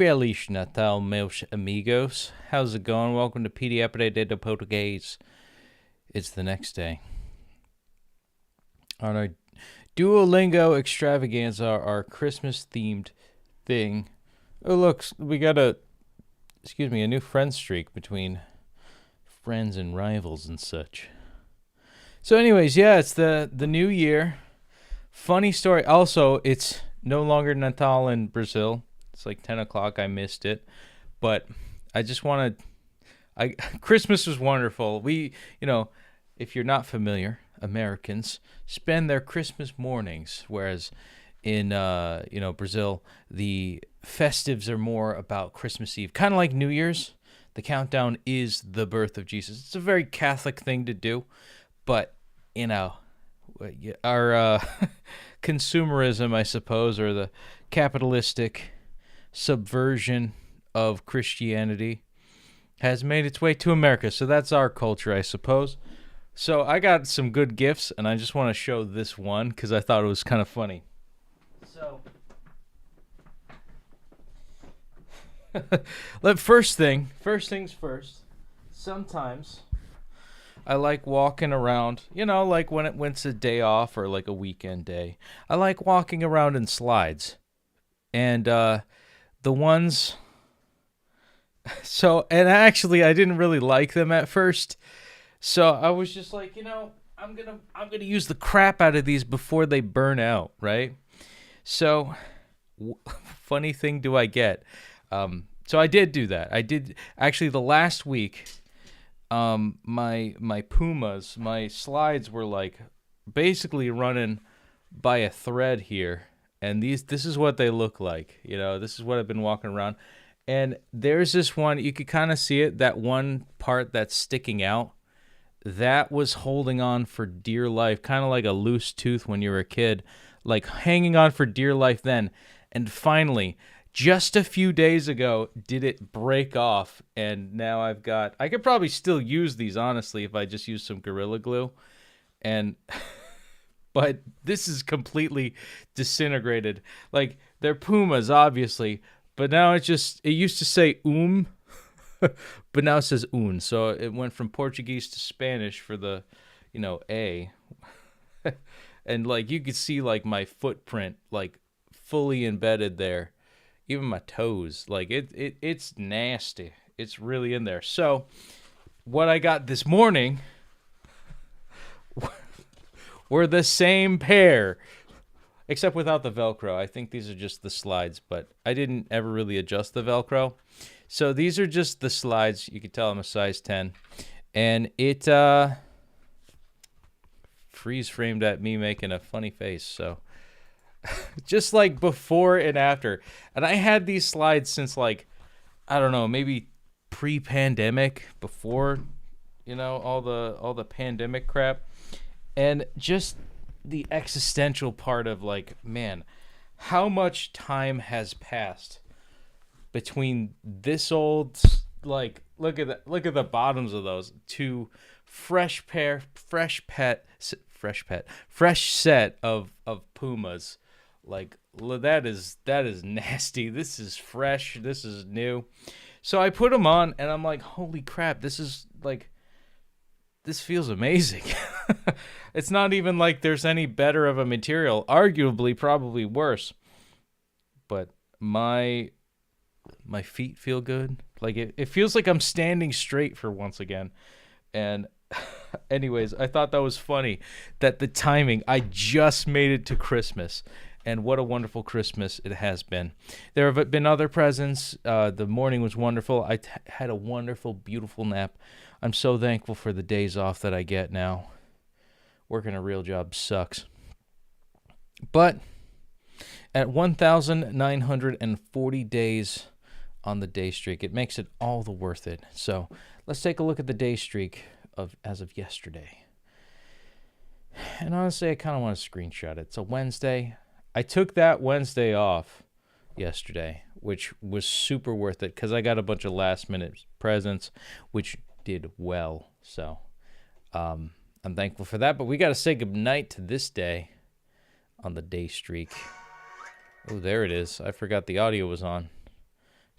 Feliz Natal, meus amigos. How's it going? Welcome to Petey, Aprendendo Português. It's the next day. On our Duolingo extravaganza, our Christmas-themed thing. Oh, look, we got a new friend streak between friends and rivals and such. So anyways, yeah, it's the new year. Funny story. Also, it's no longer Natal in Brazil. It's like 10 o'clock. I missed it. But I just want to... Christmas was wonderful. If you're not familiar, Americans spend their Christmas mornings, whereas in, Brazil, the festives are more about Christmas Eve. Kind of like New Year's. The countdown is the birth of Jesus. It's a very Catholic thing to do. But, our consumerism, I suppose, or the capitalistic subversion of Christianity has made its way to America. So that's our culture, I suppose. So I got some good gifts, and I just want to show this one because I thought it was kind of funny. So, first things first. Sometimes I like walking around, like when it's a day off or like a weekend day. I like walking around in slides. And the ones... and actually I didn't really like them at first. So I was just like, I'm gonna use the crap out of these before they burn out, right? So, funny thing do I get. So I did do that. I did actually the last week. My Pumas, my slides were like basically running by a thread here, and this is what they look like. This is what I've been walking around, and there's this one you could kind of see it. That one part that's sticking out. That was holding on for dear life, kind of like a loose tooth when you were a kid, like hanging on for dear life then. And finally, just a few days ago, did it break off, and now I could probably still use these, honestly, if I just use some Gorilla Glue. But this is completely disintegrated. Like, they're Pumas, obviously, but now it used to say but now it says un. So it went from Portuguese to Spanish for the, A. And like you could see like my footprint like fully embedded there. Even my toes. Like it's nasty. It's really in there. So what I got this morning were the same pair. Except without the Velcro. I think these are just the slides, but I didn't ever really adjust the Velcro. So these are just the slides. You can tell I'm a size 10. And it freeze framed at me making a funny face. So just like before and after. And I had these slides since like, I don't know, maybe pre-pandemic, before, all the pandemic crap. And just the existential part of like, man, how much time has passed between this old, like, look at the bottoms of those, to fresh set of Pumas. Like, that is nasty. This is fresh. This is new. So I put them on and I'm like, holy crap, this feels amazing. It's not even like there's any better of a material, arguably probably worse. But my feet feel good. Like it feels like I'm standing straight for once again. And anyways, I thought that was funny that the timing, I just made it to Christmas. And what a wonderful Christmas it has been. There have been other presents. The morning was wonderful. I had a wonderful, beautiful nap. I'm so thankful for the days off that I get now. Working a real job sucks. But at 1,940 days on the day streak, it makes it all the worth it. So let's take a look at the day streak as of yesterday. And honestly, I kind of want to screenshot it. It's a Wednesday. I took that Wednesday off yesterday, which was super worth it because I got a bunch of last-minute presents, which did well. So I'm thankful for that. But we got to say goodnight to this day on the day streak. Oh, there it is. I forgot the audio was on.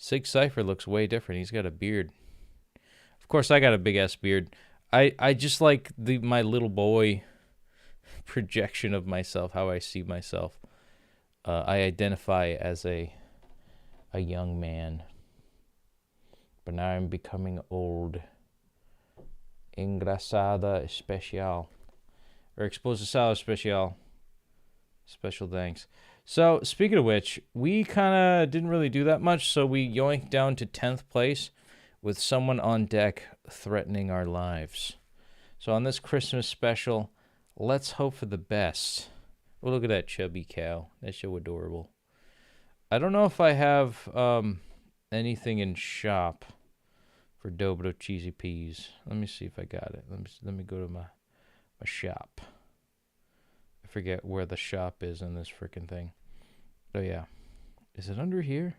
Sig Cypher looks way different. He's got a beard. Of course, I got a big-ass beard. I just like my little boy projection of myself, how I see myself. I identify as a young man. But now I'm becoming old. Engrasada especial. Or exposado especial. Special thanks. So, speaking of which, we kind of didn't really do that much, so we yoinked down to 10th place with someone on deck threatening our lives. So on this Christmas special, let's hope for the best. Oh, look at that chubby cow. That's so adorable. I don't know if I have anything in shop for Dobro cheesy peas. Let me see if I got it. Let me go to my shop. I forget where the shop is in this freaking thing. Oh yeah. Is it under here?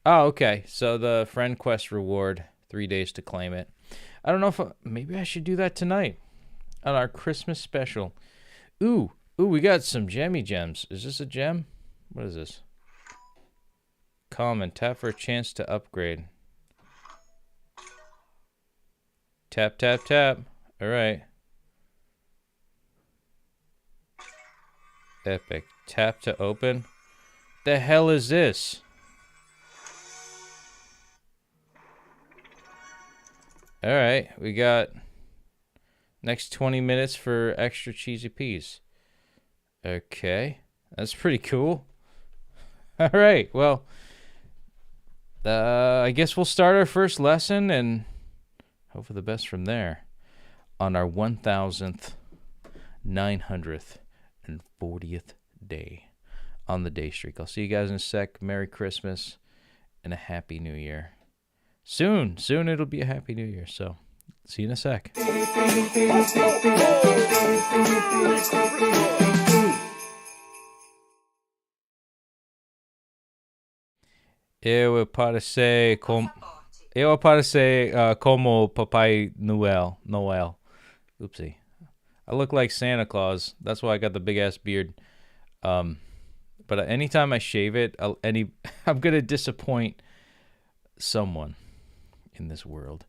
Oh, okay. So the friend quest reward, 3 days to claim it. I don't know if maybe I should do that tonight on our Christmas special. Ooh, we got some gemmy gems. Is this a gem? What is this? Common. Tap for a chance to upgrade. Tap, tap, tap. All right. Epic. Tap to open. The hell is this? All right, we got next 20 minutes for extra cheesy peas. Okay, that's pretty cool. All right, well, I guess we'll start our first lesson and hope for the best from there on our 1,940th day on the day streak. I'll see you guys in a sec. Merry Christmas and a Happy New Year. Soon it'll be a Happy New Year, so see you in a sec. Eu apareci como Papai Noel. Oopsie. I look like Santa Claus. That's why I got the big ass beard. But anytime I shave it, I'm gonna disappoint someone in this world.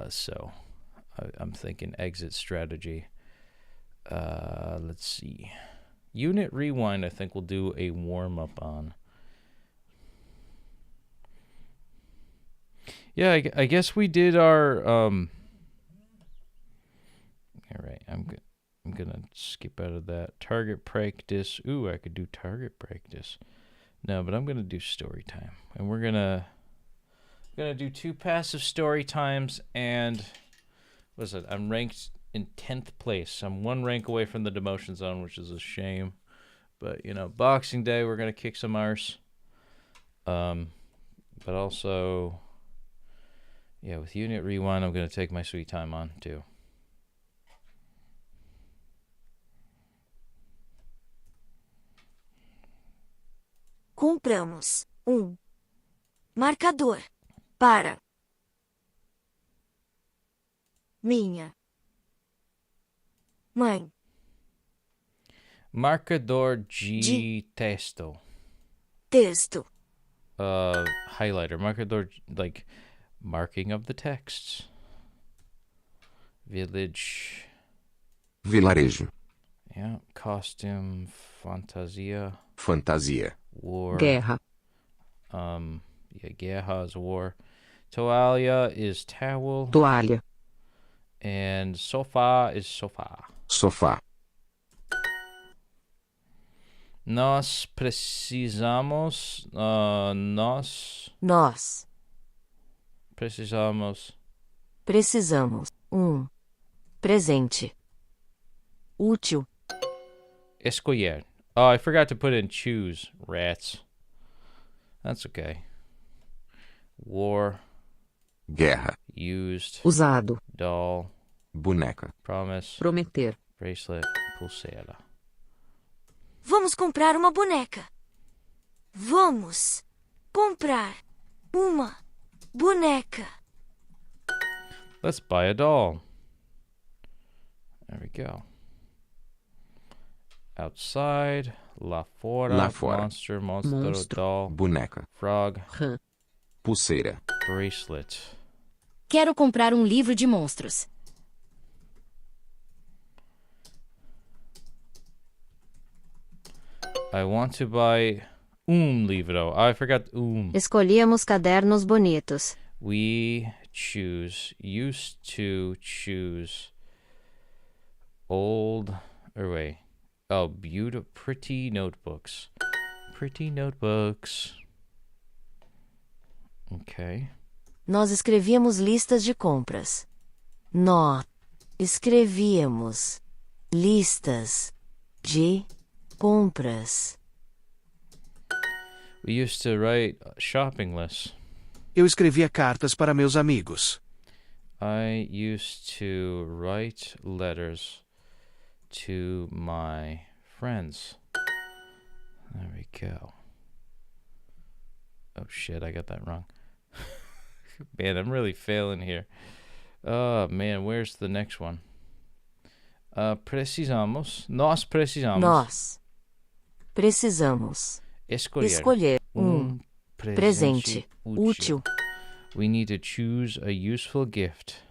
So I'm thinking exit strategy. Let's see. Unit rewind, I think we'll do a warm-up on. Yeah, I guess we did our all right, I'm gonna skip out of that. Target practice. Ooh, I could do target practice. No, but I'm gonna do story time. And we're gonna do 2 passive story times, and what is it? I'm ranked in 10th place. I'm 1 rank away from the demotion zone, which is a shame. But you know, Boxing Day, we're gonna kick some arse. But also, yeah, with unit rewind, I'm gonna take my sweet time on too. Compramos marcador para minha mãe. Marcador de texto. Texto. Highlighter. Marcador, like marking of the texts. Village. Vilarejo. Yeah. Costume. Fantasia. Fantasia. War. Guerra. Yeah, guerra is war. Toalha is towel. Toalha. And sofá is sofá. Sofá. Nós precisamos. Nós precisamos. Precisamos presente útil. Escolher. Oh, I forgot to put in choose. Rats. That's okay. War. Guerra. Used. Usado. Doll. Boneca. Promise. Prometer. Bracelet. Pulseira. Vamos comprar uma boneca. Vamos comprar uma boneca. Let's buy a doll. There we go. Outside. Lá fora. Lá fora. Monster, monstro, Monstro. doll, Boneca. frog, Rã. Pulseira. bracelet. Quero comprar um livro de monstros. I want to buy livro. I forgot Escolhemos cadernos bonitos. We used to choose beautiful, pretty notebooks. Pretty notebooks. Okay. Nós escrevíamos listas de compras. Nós escrevíamos listas de compras. We used to write shopping lists. Eu escrevia cartas para meus amigos. I used to write letters to my friends. There we go. Oh shit, I got that wrong. Man, I'm really failing here. Oh man, where's the next one? Nós precisamos Nós precisamos escolher presente útil. We need to choose a useful gift.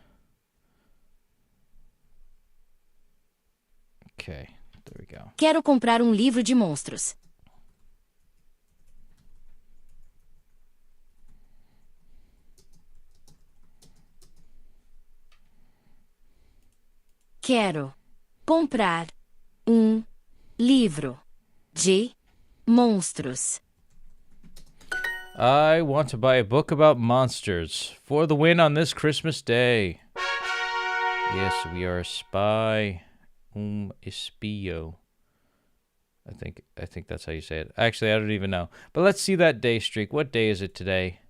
Okay, there we go. Quero comprar um livro de monstros. Quero comprar um livro de monstros. I want to buy a book about monsters for the win on this Christmas day. Yes, we are a spy. Espio. I think that's how you say it. Actually, I don't even know. But let's see that day streak. What day is it today?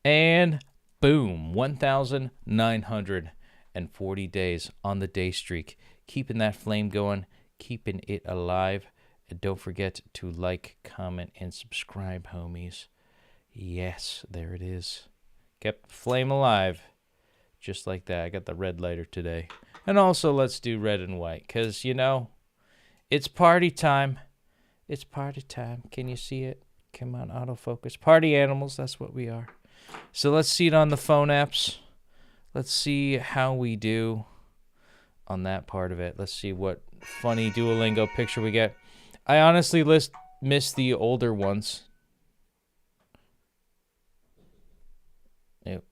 And boom, 1,940 days on the day streak. Keeping that flame going, keeping it alive. And don't forget to like, comment, and subscribe, homies. Yes, there it is. Kept the flame alive. Just like that. I got the red lighter today. And also, let's do red and white. Because, you know, it's party time. It's party time. Can you see it? Come on, autofocus. Party animals, that's what we are. So let's see it on the phone apps. Let's see how we do on that part of it. Let's see what funny Duolingo picture we get. I honestly miss the older ones.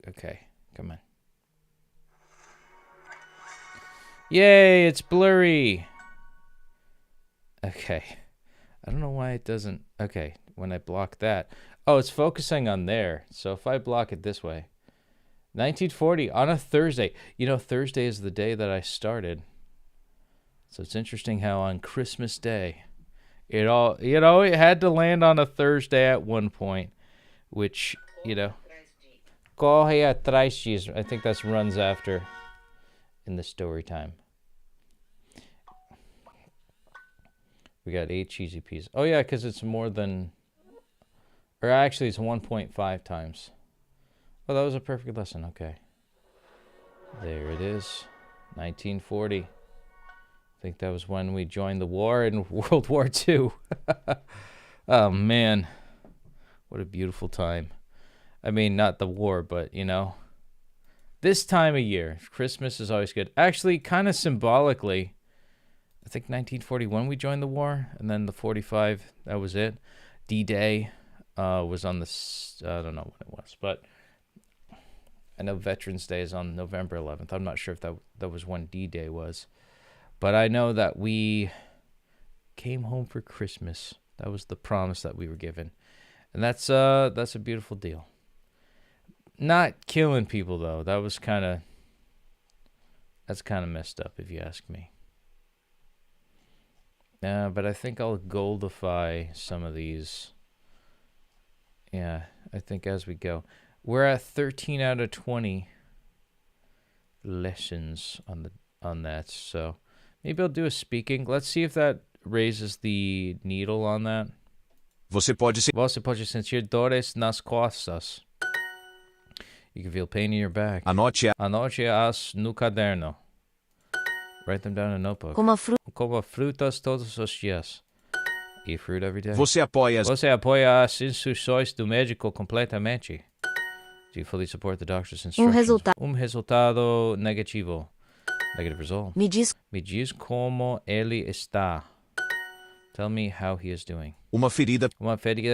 Okay, come on. Yay, it's blurry. Okay. I don't know why it doesn't. Okay, when I block that. Oh, it's focusing on there. So if I block it this way. 1940 on a Thursday. You know, Thursday is the day that I started. So it's interesting how on Christmas Day, it had to land on a Thursday at one point, which, you know, corre atrás disso. I think that's runs after in the story time. We got 8 cheesy peas. Oh yeah, because it's more than, or actually it's 1.5 times. Oh, that was a perfect lesson. Okay. There it is. 1940. I think that was when we joined the war in World War II. Oh, man. What a beautiful time. I mean, not the war, but, you know, this time of year, Christmas is always good. Actually, kind of symbolically, I think 1941 we joined the war, and then the 45, that was it. D-Day was on the, I don't know what it was, but I know Veterans Day is on November 11th. I'm not sure if that was when D-Day was. But I know that we came home for Christmas. That was the promise that we were given. And that's a beautiful deal. Not killing people, though. That's kind of messed up, if you ask me. But I think I'll goldify some of these. Yeah, I think as we go. We're at 13 out of 20 lessons on that, so maybe I'll do a speaking. Let's see if that raises the needle on that. Você pode sentir dores nas costas. You can feel pain in your back. Anote-as no caderno. Write them down in a notebook. Coma frutas todos os dias. Eat fruit every day. Você apoia as... Você apoia as instruções do médico completamente. Do you fully support the doctor's instructions? Resultado negativo. Negative result. Me diz Me diz como ele está. Tell me how he is doing. Uma ferida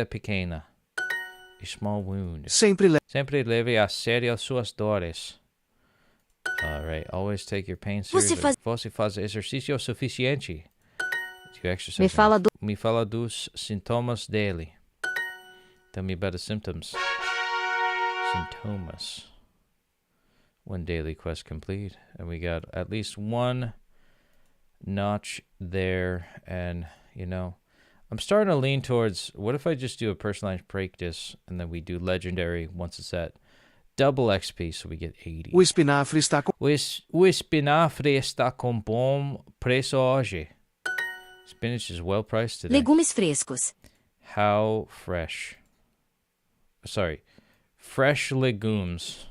pequena. A small wound. sempre leve a sério suas dores. Alright, always take your pain seriously. Você faz exercício suficiente. Do you exercise Me fala dos sintomas dele. Tell me about the symptoms. Sintomas. One daily quest complete. And we got at least one notch there. And, I'm starting to lean towards, what if I just do a personalized practice and then we do legendary once it's at double XP, so we get 80. O espinafre está com... O espinafre está com bom preço hoje. Spinach is well priced today. legumes frescos. How fresh? Sorry. Fresh legumes.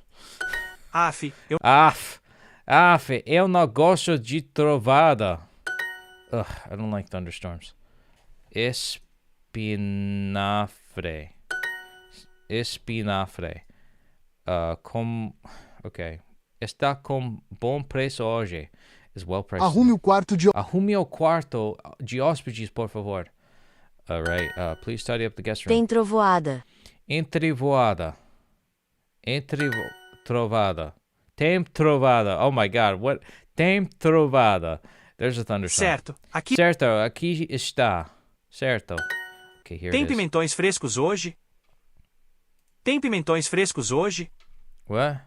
Eu não gosto de trovada. Ugh, I don't like thunderstorms. Espinafre. Okay. Está com bom preço hoje. Is well priced. Arrume o quarto de hóspedes, por favor. All right. Please tidy up the guest room. Tem trovoada. Entrevoada. Trovada. Tem trovada. Oh my God. What? Tem trovada. There's a thunderstorm. Certo. Aqui está. Certo. Okay, here Tem it is. pimentões frescos hoje? Tem pimentões frescos hoje? What?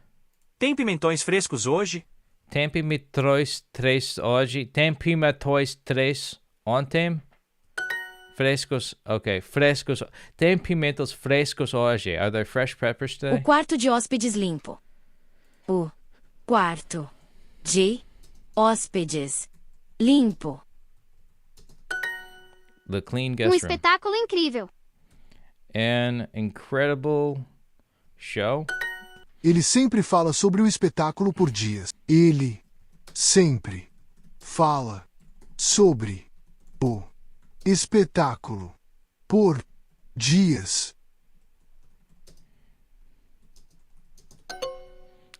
Tem pimentões frescos hoje? Tem pimentões 3 hoje. Tem pimentões 3 ontem. Frescos. Okay, frescos. Tem pimentos frescos hoje. Are there fresh peppers today? O quarto de hóspedes limpo. O quarto de hóspedes limpo. The clean guest room. Espetáculo incrível. An incredible show. Ele sempre fala sobre o espetáculo por dias. Ele sempre fala sobre o espetáculo por dias.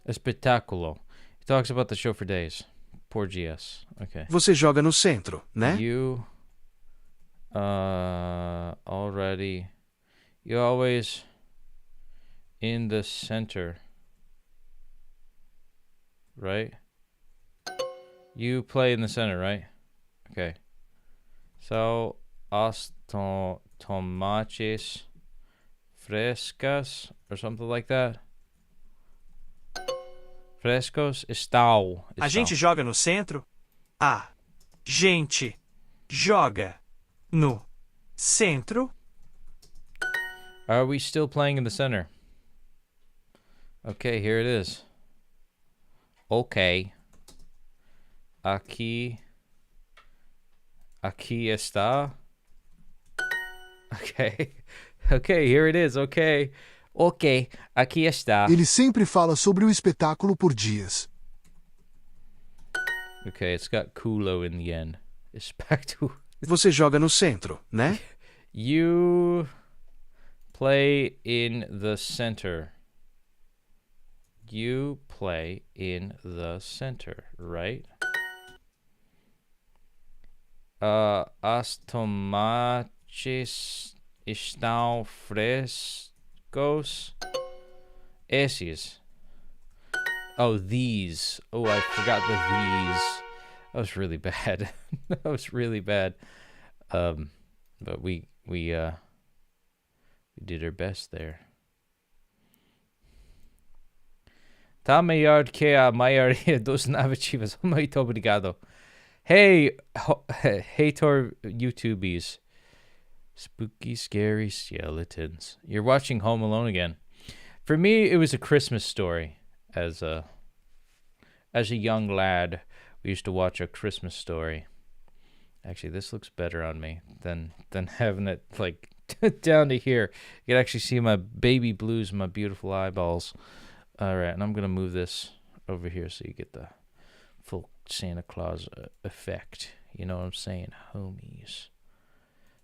Espetáculo. He talks about the show for days. Por dias. Okay. Você joga no centro, né? You you're always in the center, right? You play in the center, right? Okay. So, tomates frescas or something like that. Frescos estão. A gente joga no centro? A gente joga no centro? Are we still playing in the center? Okay, here it is. Okay. Aqui está. Okay. Okay, here it is. Okay. Ok, aqui está. Ele sempre fala sobre o espetáculo por dias. Okay, it's got culo in the end. It's back to... Você joga no centro, né? You play in the center. You play in the center, right? As tomates estão frescos. Esses. Oh, these. Oh, I forgot the these. That was really bad. That was really bad. But we did our best there. Tá melhor que a maioria dos nativos. Muito obrigado. Hey, hater YouTubies. Spooky, scary skeletons. You're watching Home Alone again. For me, it was a Christmas story. As a young lad, we used to watch A Christmas Story. Actually, this looks better on me than having it like down to here. You can actually see my baby blues, my beautiful eyeballs. All right, and I'm gonna move this over here so you get the full Santa Claus effect. You know what I'm saying, homies?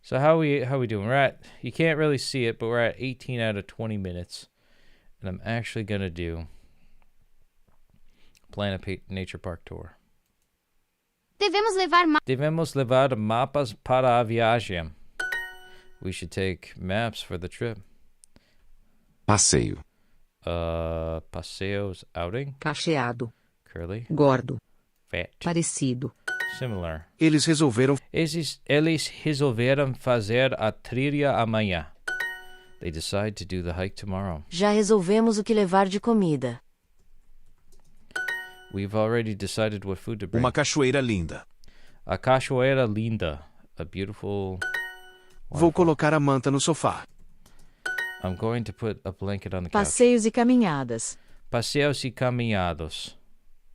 So how we doing? We're at, you can't really see it, but we're at 18 out of 20 minutes. And I'm actually going to do plan a nature park tour. Devemos levar mapas para a viagem. We should take maps for the trip. Passeio. Passeos, outing. Cacheado. Curly. Gordo. Fat. Parecido. Similar. Eles resolveram Eles resolveram fazer a trilha amanhã. They decide to do the hike tomorrow. Já resolvemos o que levar de comida. We've already decided what food to bring. uma cachoeira linda. A cachoeira linda. A beautiful Vou waterfall. colocar a manta no sofá. I'm going to put a blanket on the couch. Passeios e caminhadas. Passeos e caminhados.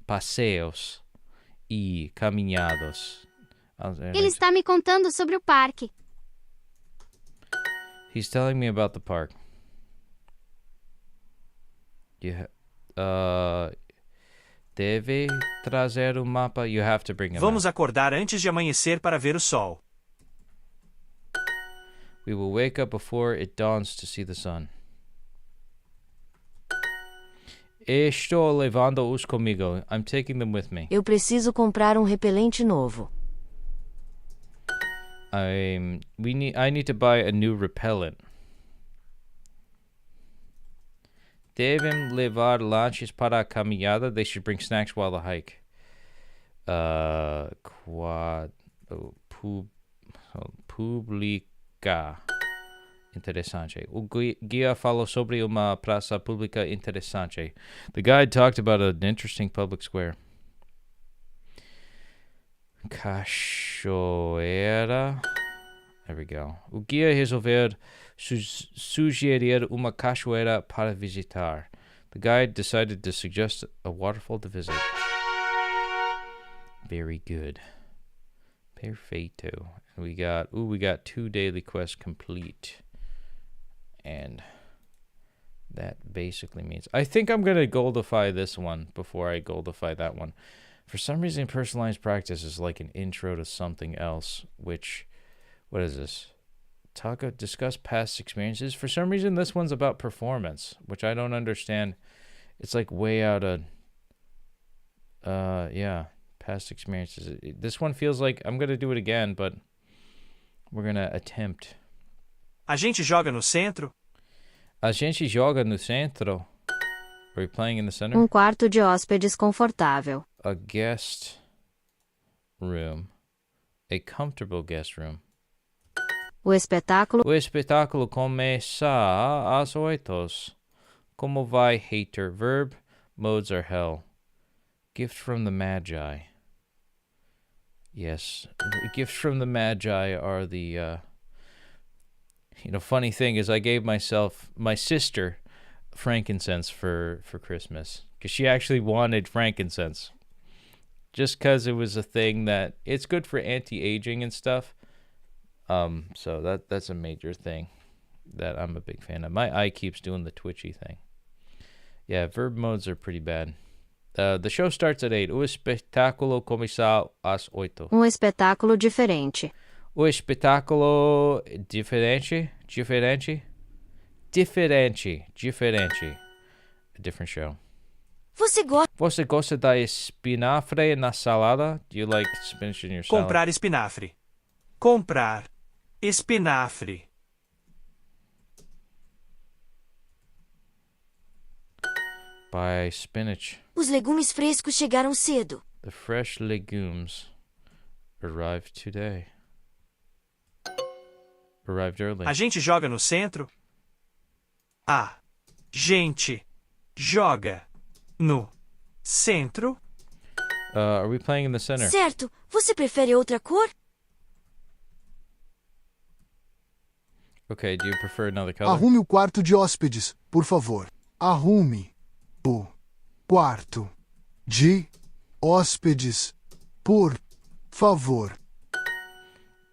Passeos e caminhados. Ele está me contando sobre o parque. He's telling me about the park. Deve trazer o mapa. You have to bring a Vamos map. acordar antes de amanhecer para ver o sol. We will wake up before it dawns to see the sun. Estou levando-os comigo. I'm taking them with me. Eu preciso comprar um repelente novo. I need to buy a new repellent. Devem levar lanches para a caminhada. They should bring snacks while the hike. Pública. Interessante. O guia falou sobre uma praça pública interessante. The guide talked about an interesting public square. Cachoeira. There we go. O guia resolveu sugerir uma cachoeira para visitar. The guide decided to suggest a waterfall to visit. Very good. Perfeito. We got 2 daily quests complete. And that basically means I think I'm gonna goldify this one before I goldify that one. For some reason, personalized practice is like an intro to something else, which, what is this? Discuss past experiences. For some reason, this one's about performance, which I don't understand. It's like way out of, past experiences. This one feels like I'm going to do it again, but we're going to attempt. A gente joga no centro? A gente joga no centro. Are we playing in the center? Quarto de hóspedes confortável. A guest room. A comfortable guest room. O espetáculo. O espetáculo começa às 8. Como vai, hater? Verb, modes are hell. Gift from the Magi. Yes, gifts from the Magi are the, funny thing is I gave my sister, frankincense for Christmas. Because she actually wanted frankincense. Just because it was a thing that, it's good for anti-aging and stuff. So that's a major thing that I'm a big fan of. My eye keeps doing the twitchy thing. Yeah, verb modes are pretty bad. The show starts at 8. O espetáculo começa às 8. Espetáculo diferente. O espetáculo diferente. A different show. Você gosta da espinafre na salada? Do you like spinach in your salad? Comprar espinafre. Comprar espinafre. Buy spinach. Os legumes frescos chegaram cedo. The fresh legumes arrived today. Arrived early. A gente joga no centro? A gente joga no centro? Are we playing in the center? Certo. Você prefere outra cor? Okay, do you prefer another color? Arrume o quarto de hóspedes, por favor. Arrume o quarto de hóspedes, por favor.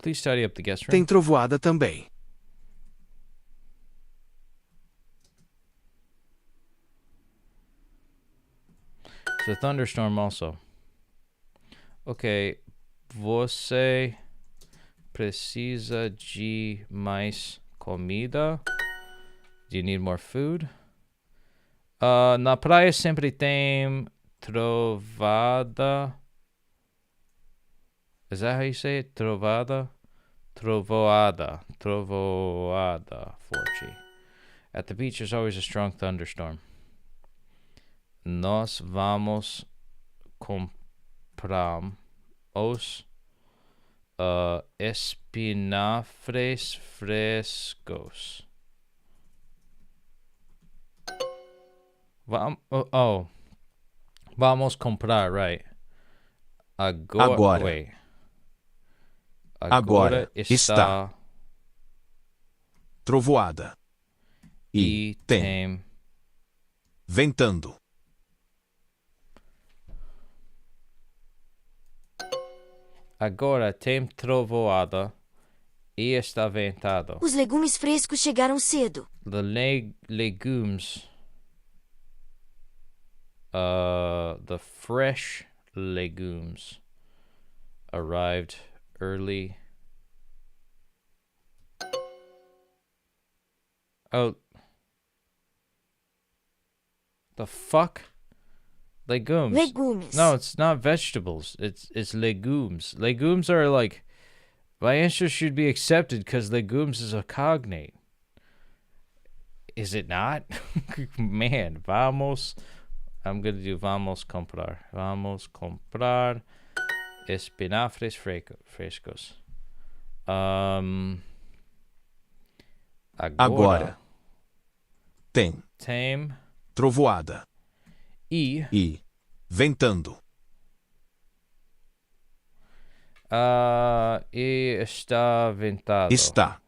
Please tidy up the guest room. Tem trovoada também. It's a thunderstorm also. Okay, você precisa de mais comida? Do you need more food? Na praia sempre tem trovada. Is that how you say it? Trovada? Trovoada. Forte. At the beach, there's always a strong thunderstorm. Nós vamos comprar os espinafres frescos. Vamos comprar, right? Agora. Wait. Agora está trovoada. E tem ventando. Agora tem trovoada e está ventado. Os legumes frescos chegaram cedo. The legumes. The fresh legumes arrived early. Oh. The fuck? Legumes. Legumes. No, it's not vegetables. It's legumes. Legumes are like, my answer should be accepted because legumes is a cognate. Is it not? Man, vamos. I'm gonna do vamos comprar. Vamos comprar espinafres frescos. Agora tem trovoada e ventando. E está ventado. Está.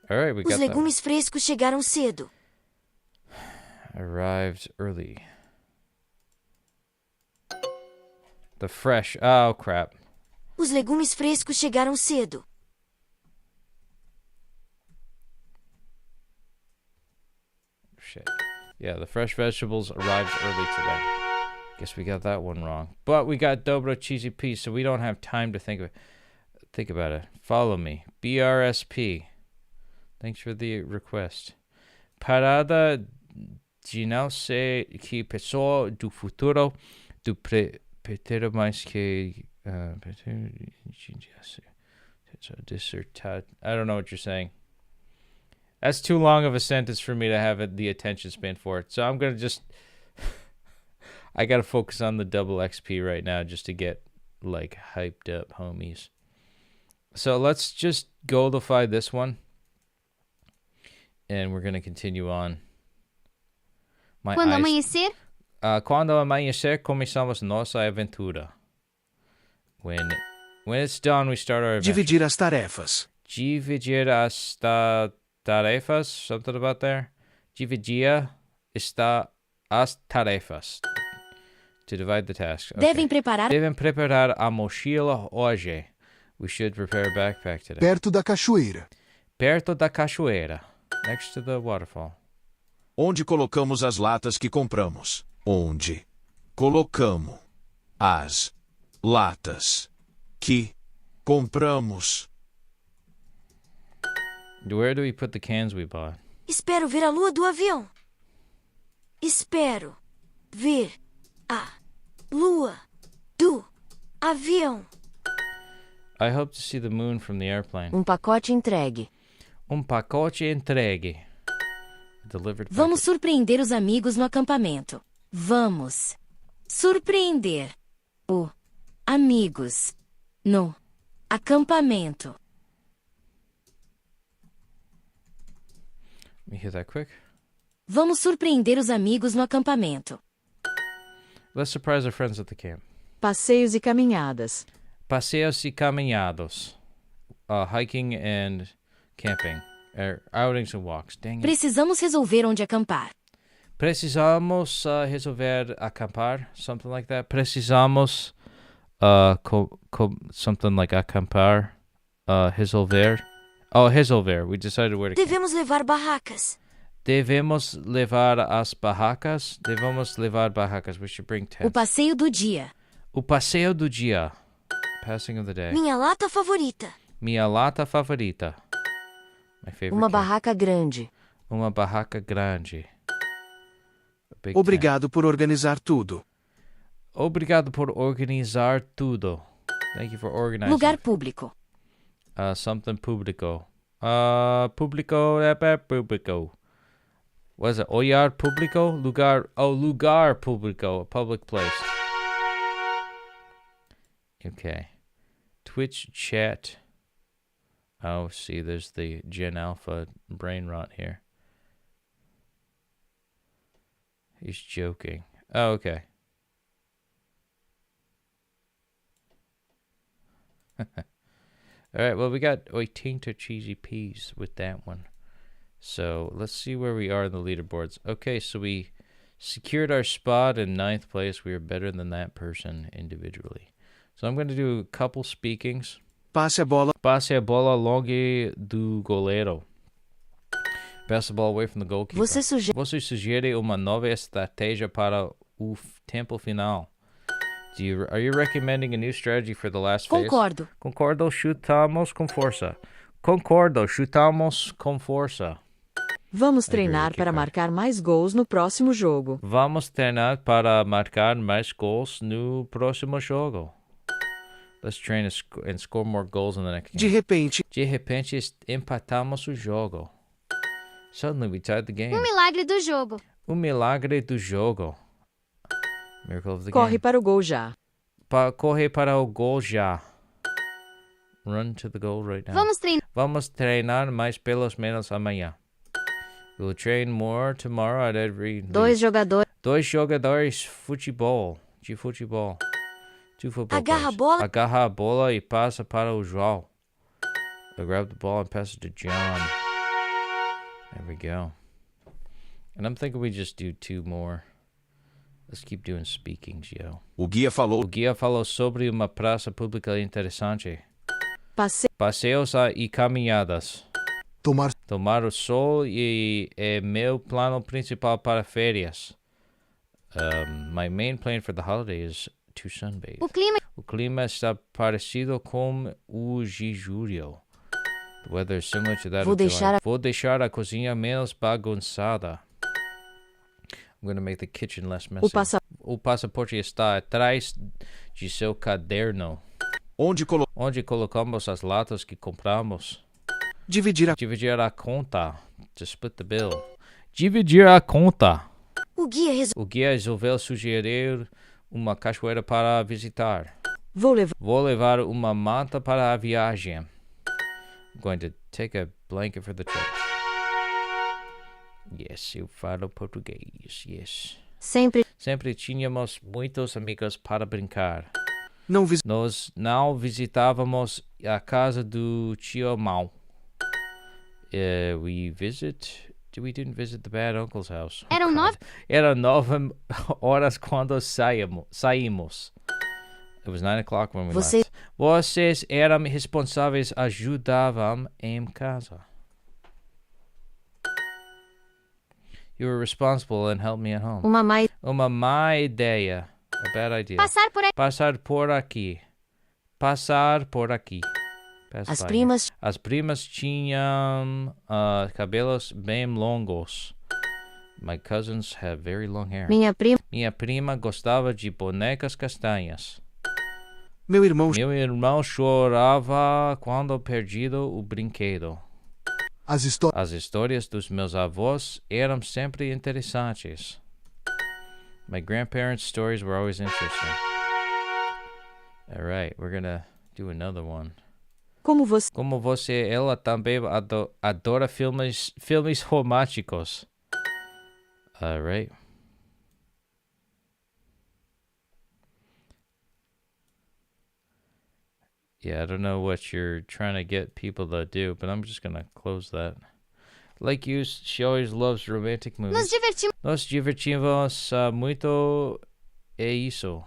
All right, we Os got legumes frescos chegaram cedo. that. Arrived early. The fresh. Oh, crap. Os legumes frescos chegaram cedo. Shit. Yeah, the fresh vegetables arrived early today. Guess we got that one wrong. But we got dobro cheesy peas, so we don't have time to think about it. Follow me. BRSP. Thanks for the request. Parada de não ser que pessoa do futuro do pretero mais que dissertar. I don't know what you're saying. That's too long of a sentence for me to have the attention span for it. So I'm going to just... I got to focus on the double XP right now just to get, like, hyped up, homies. So let's just goldify this one. And we're going to continue on. Quando amanhecer, Quando amanhecer, começamos nossa aventura. When it's done, we start our adventure. Dividir as tarefas. Dividir as tarefas, something about there. Dividir as tarefas. To divide the tasks. Okay. Devem preparar a mochila hoje. We should prepare a backpack today. Perto da cachoeira. Perto da cachoeira. Next to the waterfall. Onde colocamos as latas que compramos? Onde colocamos as latas que compramos? Where do we put the cans we bought? Espero ver a lua do avião. Espero ver a lua do avião. I hope to see the moon from the airplane. Pacote entregue. Pacote entregue. Delivered package. Vamos surpreender os amigos no acampamento. Vamos surpreender os amigos no acampamento. Let me hear that quick. Vamos surpreender os amigos no acampamento. Let's surprise our friends at the camp. Passeios e caminhadas. Passeios e caminhados. Hiking and camping. Outings and walks. Dang it. Precisamos resolver onde acampar. Precisamos resolver acampar. Something like that. Precisamos something like acampar. Resolver. Oh, resolver. We decided where to camp. Devemos levar barracas. Devemos levar as barracas? Devemos levar barracas. We should bring tents. O passeio do dia. O passeio do dia. Passing of the day. Minha lata favorita. Minha lata favorita. My favorite Uma tent. barraca grande. Uma barraca grande. A big tent. Obrigado por organizar tudo. Obrigado por organizar tudo. Thank you for organizing. Lugar público. Something público. Público é público. Was it olhar público? Lugar. Oh, lugar público. A public place. Okay. Twitch chat. Oh, see, there's the Gen Alpha brain rot here. He's joking. Oh, okay. All right, well, we got 18 cheesy peas with that one. So let's see where we are in the leaderboards. Okay, so we secured our spot in 9th place. We are better than that person individually. So I'm going to do a couple speakings. Passe a bola. Passe a bola longe do goleiro. Pass the ball away from the goalkeeper. Você sugere uma nova estratégia para o tempo final. Are you recommending a new strategy for the last phase? Concordo. Concordo, chutamos com força. Concordo, chutamos com força. Vamos treinar para marcar mais gols no próximo jogo. Vamos treinar para marcar mais gols no próximo jogo. Let's train and score more goals in the next game. De repente empatamos o jogo. Suddenly we tied the game. Milagre do jogo. Milagre do jogo. Miracle of the Corre game. para o gol já. Corre para o gol já. Run to the goal right now. Vamos treinar mais pelos menos amanhã. We'll train more tomorrow at every... Dois jogadores. Dois jogadores de futebol. Two football players. Agarra a bola e passa para o João. I grab the ball and pass it to John. There we go. And I'm thinking we just do 2 more. Let's keep doing speakings, yo. O guia falou sobre uma praça pública interessante. Passeios e caminhadas. Tomar o sol é meu plano principal para férias. My main plan for the holiday is to sunbathe. O clima está parecido com o de julho. The weather is similar to that of July. Vou deixar a cozinha menos bagunçada. I'm going to make the kitchen less messy. O passaporte está atrás de seu caderno. Onde colocamos as latas que compramos. Dividir a conta. To split the bill. Dividir a conta. O guia resolveu sugerir uma cachoeira para visitar. Vou levar uma manta para a viagem. I'm going to take a blanket for the trip. Yes, eu falo português. Yes. Sempre tínhamos muitos amigos para brincar. Nós não visitávamos a casa do tio Mau. We didn't visit the bad uncle's house. Eram 9 horas quando saímos. It was 9 o'clock when we left. Vocês eram responsáveis, ajudavam em casa. You were responsible and helped me at home. Uma má ideia. A bad idea. Passar por aqui. As primas tinham cabelos bem longos. My cousins have very long hair. Minha prima gostava de bonecas castanhas. Meu irmão chorava quando perdido o brinquedo. As histórias dos meus avós eram sempre interessantes. My grandparents' stories were always interesting. All right, we're gonna do another one. Como você... Ela também adora filmes românticos. All right. Yeah, I don't know what you're trying to get people to do, but I'm just gonna close that. Like you, she always loves romantic movies. Nos divertimos muito. É isso.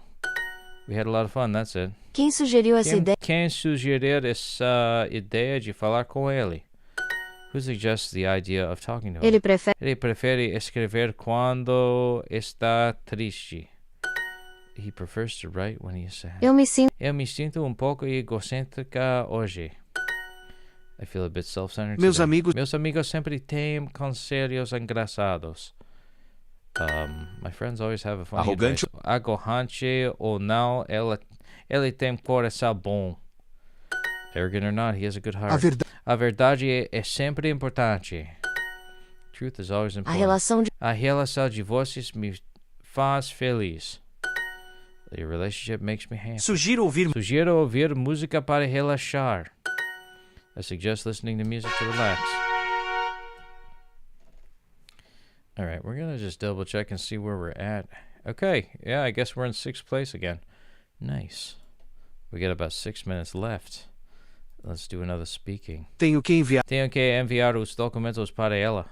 We had a lot of fun, that's it. Quem sugeriu essa ideia? Quem sugeriu essa ideia de falar com ele? Who suggests the idea of talking to him? Ele prefere escrever quando está triste. He prefers to write when he is sad. Eu me sinto pouco egocêntrica hoje. I feel a bit self-centered Meus today. amigos- Meus amigos sempre têm conselhos engraçados. My friends always have a funny Arrogante. advice. Arrogante ou não, ele tem coração bom. Arrogant or not, he has a good heart. A verdade é sempre importante. Truth is always important. A relação de vocês me faz feliz. Your relationship makes me happy. Sugiro ouvir música para relaxar. I suggest listening to music to relax. All right, we're going to just double check and see where we're at. Okay, yeah, I guess we're in 6th place again. Nice. We got about 6 minutes left. Let's do another speaking. Tenho que enviar os documentos para ela.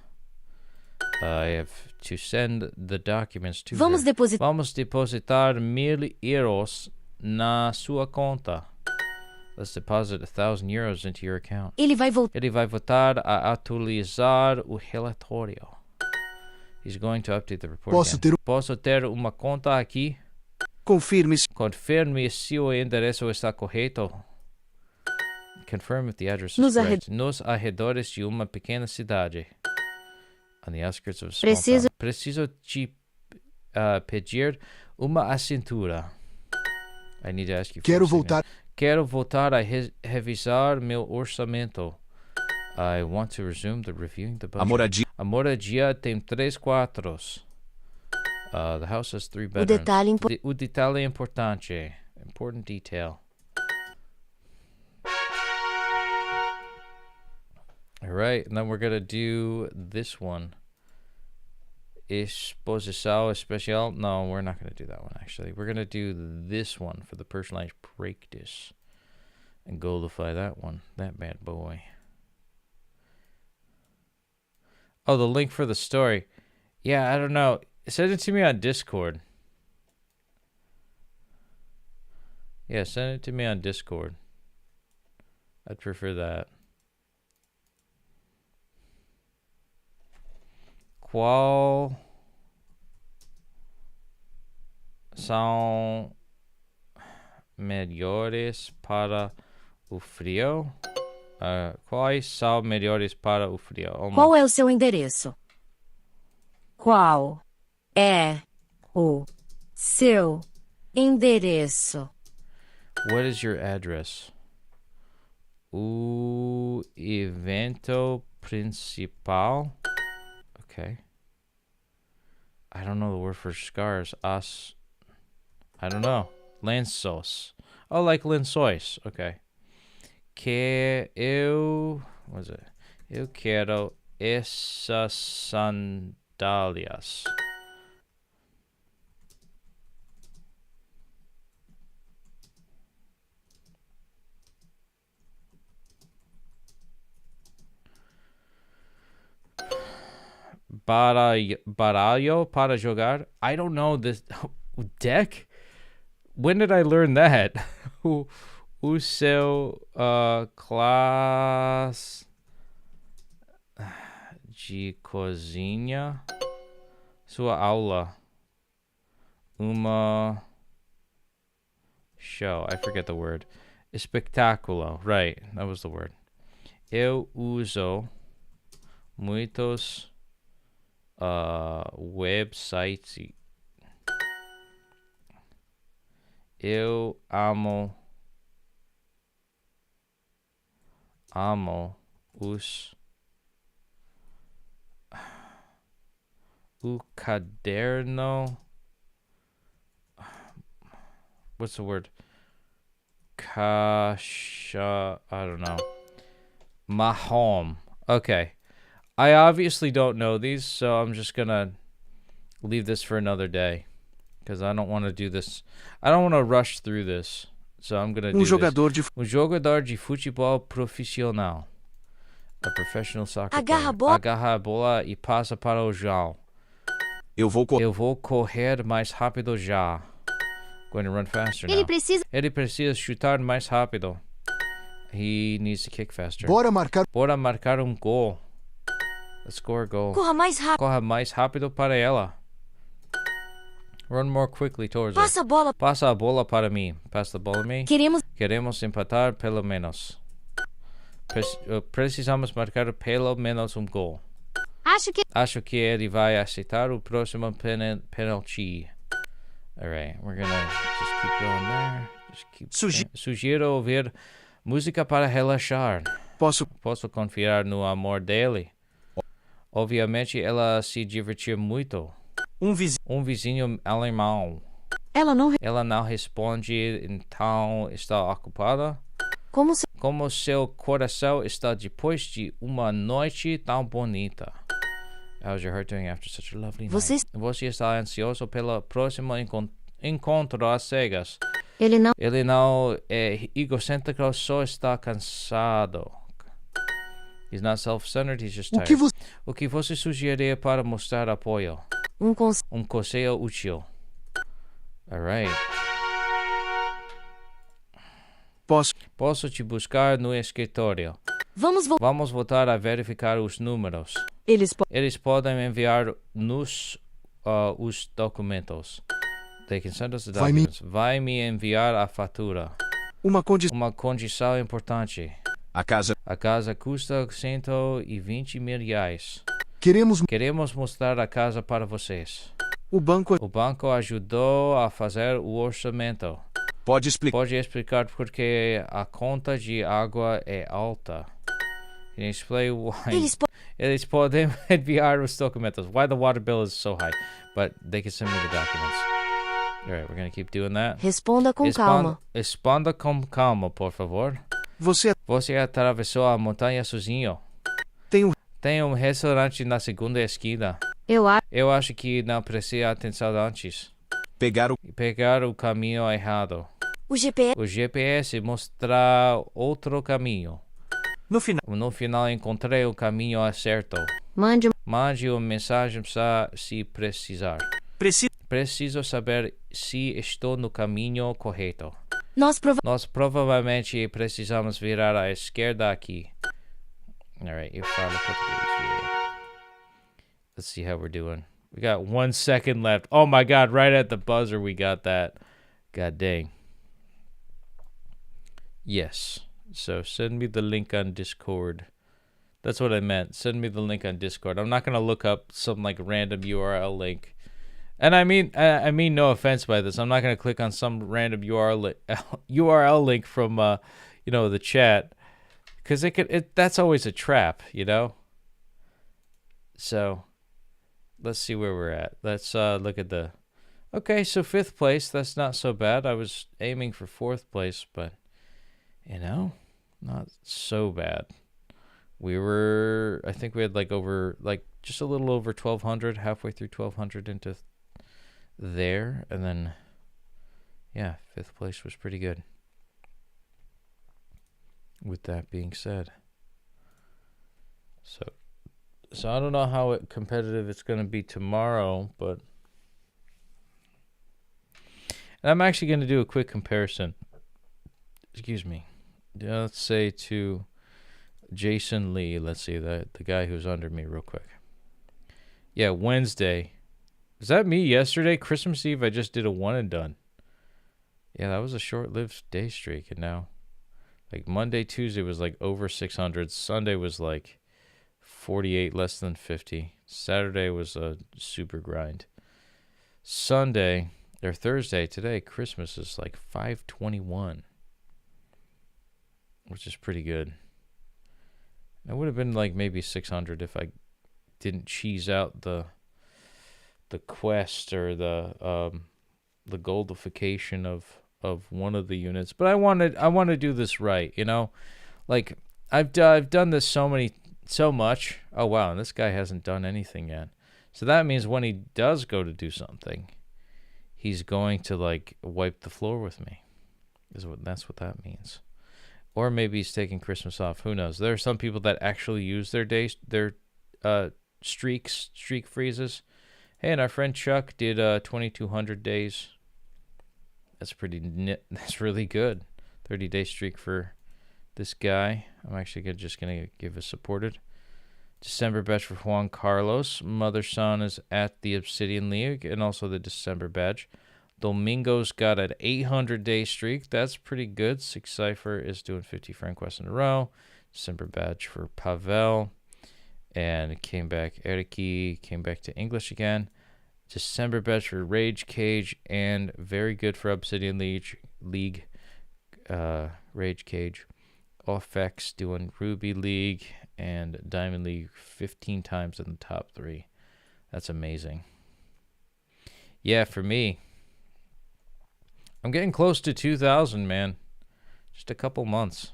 I have to send the documents to Vamos her. depositar. Vamos depositar 1,000 euros na sua conta. Let's deposit 1,000 euros into your account. Ele vai voltar a atualizar o relatório. He's going to update the report Posso ter uma conta aqui? Confirme se o endereço está correto. Confirm if the address is correct. Nos arredores de uma pequena cidade. On the outskirts of a small town. Preciso te pedir uma assinatura. I need to ask you for Quero voltar a revisar meu orçamento. I want to resume the reviewing the budget. A moradia tem 3 quartos. The house has 3 bedrooms. O detalhe é importante. Important detail. All right, and then we're going to do this one. Exposição especial. No, we're not going to do that one, actually. We're going to do this one for the personalized practice. And goldify that one. That bad boy. Oh, the link for the story. Yeah, I don't know. Send it to me on Discord. Yeah, send it to me on Discord. I'd prefer that. Qual são melhores para o frio? Quais são melhores para o frio? Qual é o seu endereço? Qual é o seu endereço? What is your address? O evento principal. Okay. I don't know the word for scars. I don't know. Lenços. Oh, like lençóis. Okay. What is it? Eu quero essas sandálias. Baralho para jogar. I don't know this deck. When did I learn that? O seu classe de cozinha. Sua aula. Uma show. I forget the word. Espectáculo. Right, that was the word. Eu uso muitos websites. Eu amo o caderno. What's the word? Caixa. I don't know. Mahom. Okay. I obviously don't know these, so I'm just gonna leave this for another day. Because I don't want to do this. I don't want to rush through this. So I'm gonna do this. Jogador de futebol profissional. A professional soccer player. Agarra a bola e passa para o João. Eu vou correr mais rápido já. Going to run faster now. Ele precisa chutar mais rápido. He needs to kick faster. Bora marcar gol. Let's score a goal. Corra mais rápido. Corra mais rápido para ela. Run more quickly towards her. Passa a bola. Passa a bola para mim. Pass the ball to me. Queremos empatar pelo menos. Precisamos marcar pelo menos um gol. Acho que ele vai aceitar o próximo penalty. Alright, we're gonna just keep going there. Just keep Sugiro ouvir música para relaxar. Posso confiar no amor dele. Obviamente ela se divertiu muito. Um vizinho alemão. Ela não responde, então está ocupada. Como seu coração está depois de uma noite tão bonita? How's your heart doing after such a lovely night? Você está ansioso pelo próximo encontro às cegas. Ele não é egocêntrico, só está cansado. He's not self-centered, he's just tired. O que você sugeriria para mostrar apoio? Um conselho útil. Alright. Posso te buscar no escritório. Vamos voltar a verificar os números. Eles podem enviar-nos os documentos. They can send us the documents. Vai me enviar a fatura. Uma condição importante. A casa custa 120 mil reais. Queremos mostrar a casa para vocês. O banco ajudou a fazer o orçamento. Pode explicar por que a conta de água é alta. Can you explain why? Eles podem enviar os documentos. Why the water bill is so high. But they can send me the documents. Alright, we're gonna keep doing that. Responda com calma. Responda com calma, por favor. Você atravessou a montanha sozinho. Tem um restaurante na segunda esquina. Eu acho que não precisa atenção antes. Pegar o caminho errado. O GPS mostra outro caminho. No final encontrei o caminho certo. Mande uma mensagem se precisar. Preciso saber se estou no caminho correto. Nós provavelmente precisamos virar à esquerda aqui. Alright, eu falo português. Yeah. Let's see how we're doing. We got 1 second left. Oh my god, right at the buzzer we got that. God dang. Yes. So send me the link on Discord. That's what I meant. Send me the link on Discord. I'm not going to look up some like random URL link. And I mean no offense by this. I'm not going to click on some random URL link from the chat, cuz that's always a trap, you know? So let's see where we're at. Let's look at the... Okay, so 5th place. That's not so bad. I was aiming for 4th place, but, not so bad. I think we had just a little over 1,200, halfway through 1,200 into there. And then, 5th place was pretty good. With that being said. So I don't know how competitive it's going to be tomorrow, but... And I'm actually going to do a quick comparison. Excuse me. Let's say to Jason Lee. Let's see, the guy who's under me real quick. Yeah, Wednesday. Was that me yesterday? Christmas Eve, I just did a one and done. Yeah, that was a short-lived day streak. And now, Monday, Tuesday was over 600. Sunday was 48, less than 50. Saturday was a super grind. Sunday, or Thursday, today, Christmas is 521. Which is pretty good. It would have been maybe 600 if I didn't cheese out the quest or the goldification of one of the units. But I want to do this right, I've done this so much. Oh wow, and this guy hasn't done anything yet. So that means when he does go to do something, he's going to wipe the floor with me. That's what that means. Or maybe he's taking Christmas off. Who knows? There are some people that actually use their streak freezes. Hey, and our friend Chuck did 2,200 days. That's really good. 30-day streak for this guy. I'm actually just gonna give a supported. December badge for Juan Carlos. Mother Son is at the Obsidian League and also the December badge. Domingo's got an 800-day streak. That's pretty good. Six Cipher is doing 50 friend quests in a row. December badge for Pavel. And came back. Eriki came back to English again. December badge for Rage Cage. And very good for Obsidian League. Rage Cage. Offex doing Ruby League and Diamond League 15 times in the top 3. That's amazing. Yeah, for me, I'm getting close to 2,000, man. Just a couple months.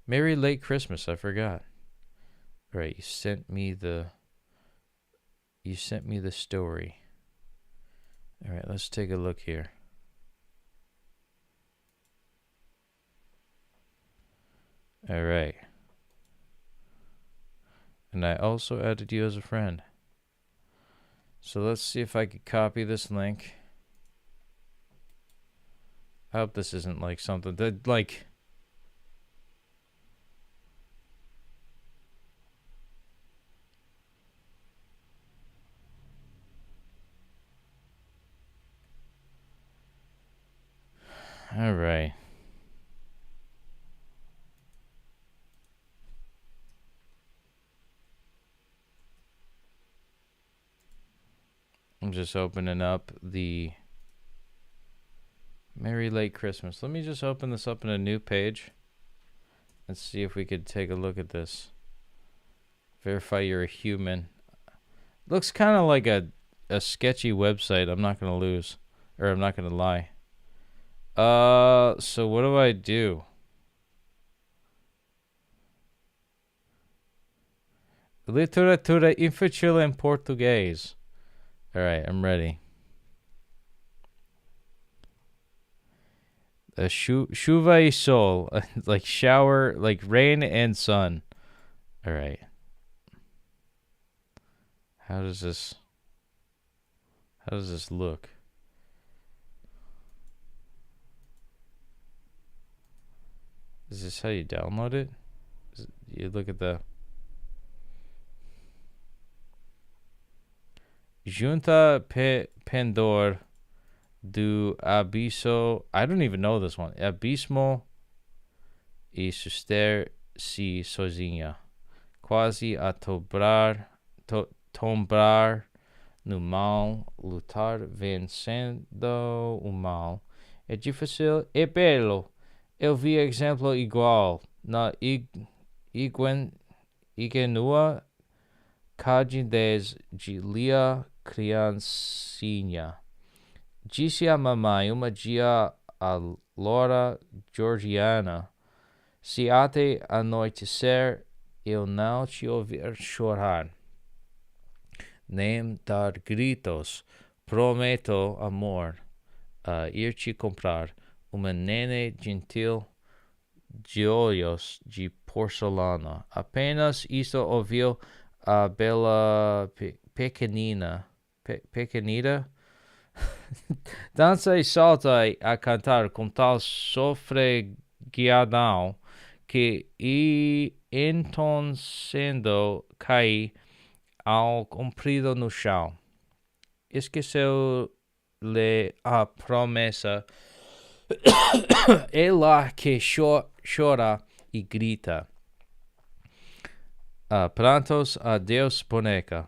Merry late Christmas, I forgot. All right, you sent me the story. All right, let's take a look here. All right. And I also added you as a friend. So let's see if I could copy this link. I hope this isn't like something that like... All right. I'm just opening up the Merry Late Christmas. Let me just open this up in a new page and see if we could take a look at this. Verify you're a human. Looks kind of like a sketchy website. I'm not going to lie. So what do I do? Literatura infantil em português. All right, I'm ready. Chuva e sol, like shower, like rain and sun. All right. How does this look? Is this how you download it? You look at the Junta Pendor do Abisso. I don't even know this one. Abismo e suster-se sozinha. Quase a tombar no mal, lutar vencendo o mal. É difícil e belo. Eu vi exemplo igual na Igenua Cagem Giulia criancinha. Disse a mamãe uma dia a Laura Georgiana: se até anoitecer eu não te ouvir chorar, nem dar gritos, prometo, amor, ir te comprar uma nene gentil de olhos de porcelana. Apenas isto ouviu a bela pequenina. Pequenita? Dança e salta a cantar com tal sofreguidão que então sendo cai ao comprido no chão. Esqueceu-lhe a promessa. É lá que chora e grita. Prantos, adeus, boneca.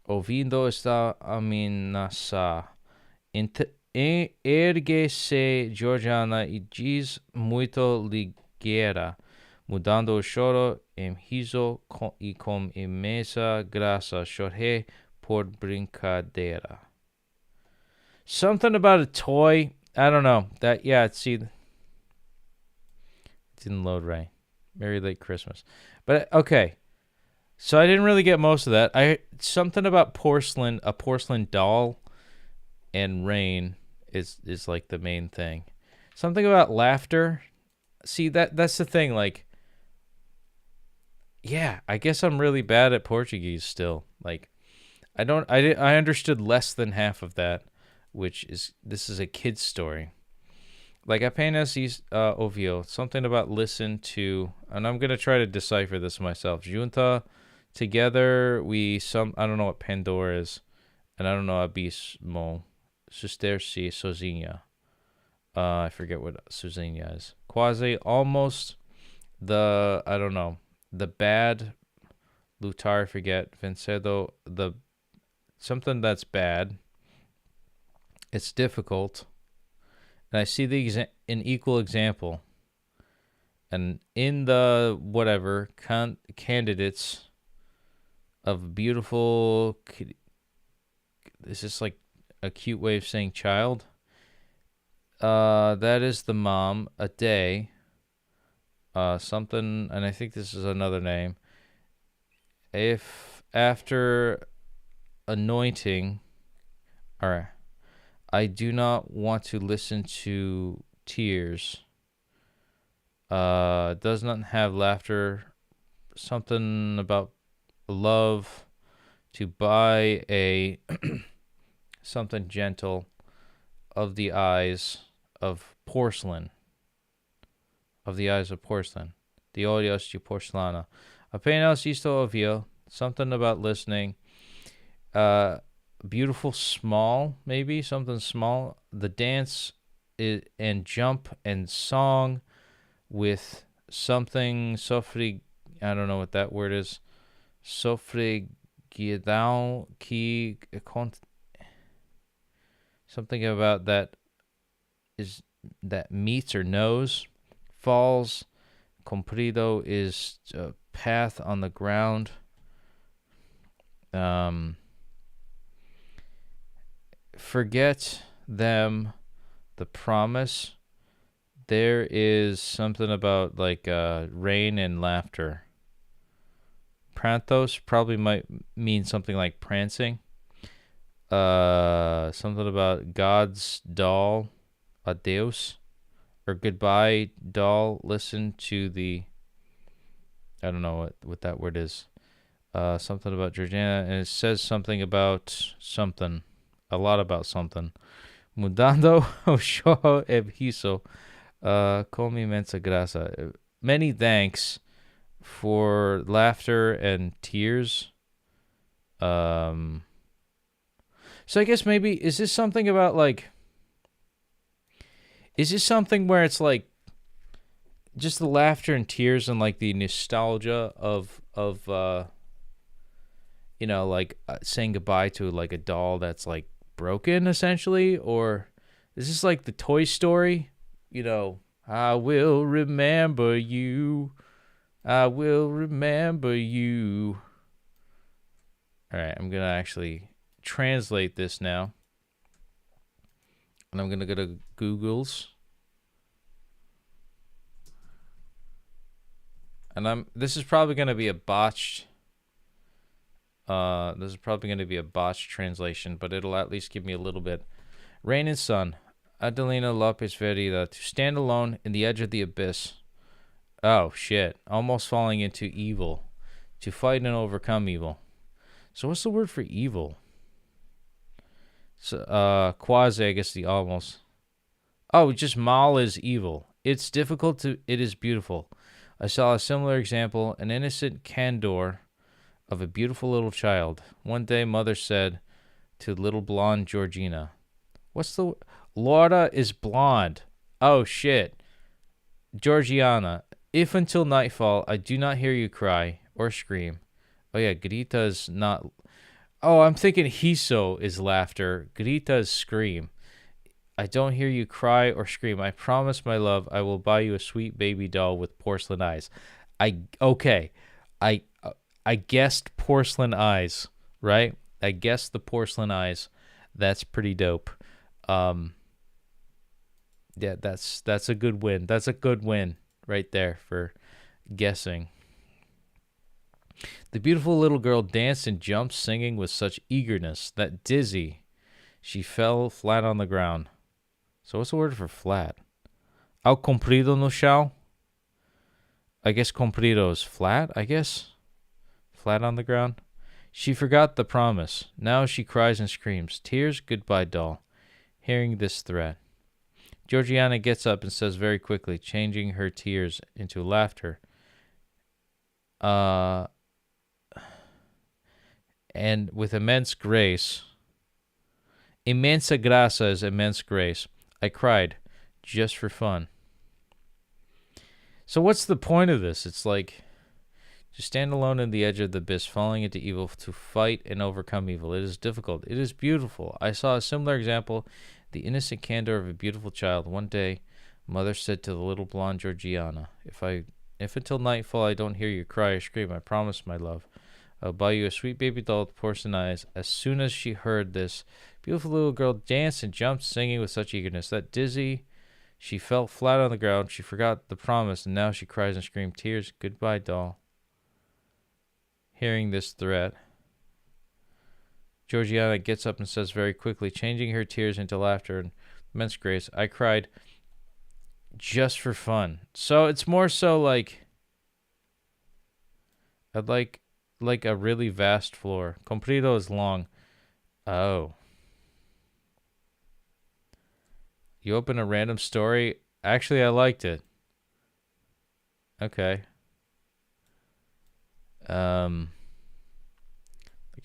Ouvindo esta ameaça, ergue-se Georgiana e diz muito ligeira, mudando o choro em riso e com imensa graça, chorei por brincadeira. Something about a toy. I don't know. It didn't load right. Merry late Christmas. But okay. So I didn't really get most of that. Something about porcelain, a porcelain doll, and rain is like the main thing. Something about laughter. See, that's the thing. Like, yeah, I guess I'm really bad at Portuguese still. Like, I understood less than half of that, this is a kid's story. Like, apenas ouviu. Something about listen to, and I'm gonna try to decipher this myself. Junta Together I don't know what Pandora is, and I don't know Abismo. Sustersi sozinha. I forget what sozinha is. Quasi, almost. I don't know. The bad, lutar, I forget. Vencedo, something that's bad. It's difficult. And I see an equal example. And in the whatever candidates of beautiful, is this like a cute way of saying child? That is the mom. A day. Something, and I think this is another name. If after anointing, or I do not want to listen to tears. Does not have laughter. Something about love. To buy a something gentle of the eyes of porcelain. Of the eyes of porcelain. The olhos de porcelana. Apenas isto ouviu. Something about listening. Beautiful small, maybe. Something small. The dance and jump and song with something sofre. I don't know what that word is. Sofreguidão que something about that meets or knows. Falls. Comprido is a path on the ground. Forget them, the promise. There is something about like rain and laughter. Prantos probably might mean something like prancing. Something about God's doll, adeus, or goodbye doll. Listen to I don't know what that word is. Something about Georgiana, and it says something about something, a lot about something. Mudando o show e riso, com imensa graça. Many thanks for laughter and tears. So I guess maybe, is this something about like, is this something where it's like just the laughter and tears and like the nostalgia of like saying goodbye to like a doll that's like broken essentially? Or is this like the Toy Story? I will remember you. I will remember you. All right, I'm going to actually translate this now. And I'm going to go to Google's. And this is probably going to be a botched translation, but it'll at least give me a little bit. Rain and sun. Adelina Lopez Verida. To stand alone in the edge of the abyss. Oh, shit. Almost falling into evil. To fight and overcome evil. So what's the word for evil? So, quasi, I guess the almost. Oh, just mal is evil. It's difficult it is beautiful. I saw a similar example, an innocent candor of a beautiful little child. One day, mother said to little blonde Georgina, Laura is blonde. Oh, shit. Georgiana, if until nightfall I do not hear you cry or scream. Oh, yeah, grita is not... Oh, I'm thinking hiso is laughter. Grita is scream. I don't hear you cry or scream. I promise, my love, I will buy you a sweet baby doll with porcelain eyes. I guessed porcelain eyes, right? I guessed the porcelain eyes. That's pretty dope. Yeah, that's a good win. That's a good win right there for guessing. The beautiful little girl danced and jumped, singing with such eagerness that dizzy, she fell flat on the ground. So what's the word for flat? Ao comprido no chão? I guess comprido is flat, I guess. Flat on the ground. She forgot the promise. Now she cries and screams. Tears, goodbye, doll. Hearing this threat, Georgiana gets up and says very quickly, changing her tears into laughter. and with immense grace, immensa graça is immense grace, I cried just for fun. So what's the point of this? It's like, to stand alone in the edge of the abyss, falling into evil, to fight and overcome evil. It is difficult. It is beautiful. I saw a similar example, the innocent candor of a beautiful child. One day, mother said to the little blonde Georgiana, if until nightfall I don't hear you cry or scream, I promise, my love, I'll buy you a sweet baby doll with porcelain eyes. As soon as she heard this, beautiful little girl danced and jumped, singing with such eagerness that dizzy, she fell flat on the ground. She forgot the promise, and now she cries and screams tears. Goodbye, doll. Hearing this threat, Georgiana gets up and says very quickly, changing her tears into laughter and immense grace, I cried just for fun. So it's more so like, I'd like a really vast floor. Comprido is long. Oh. You open a random story. Actually, I liked it. Okay. Like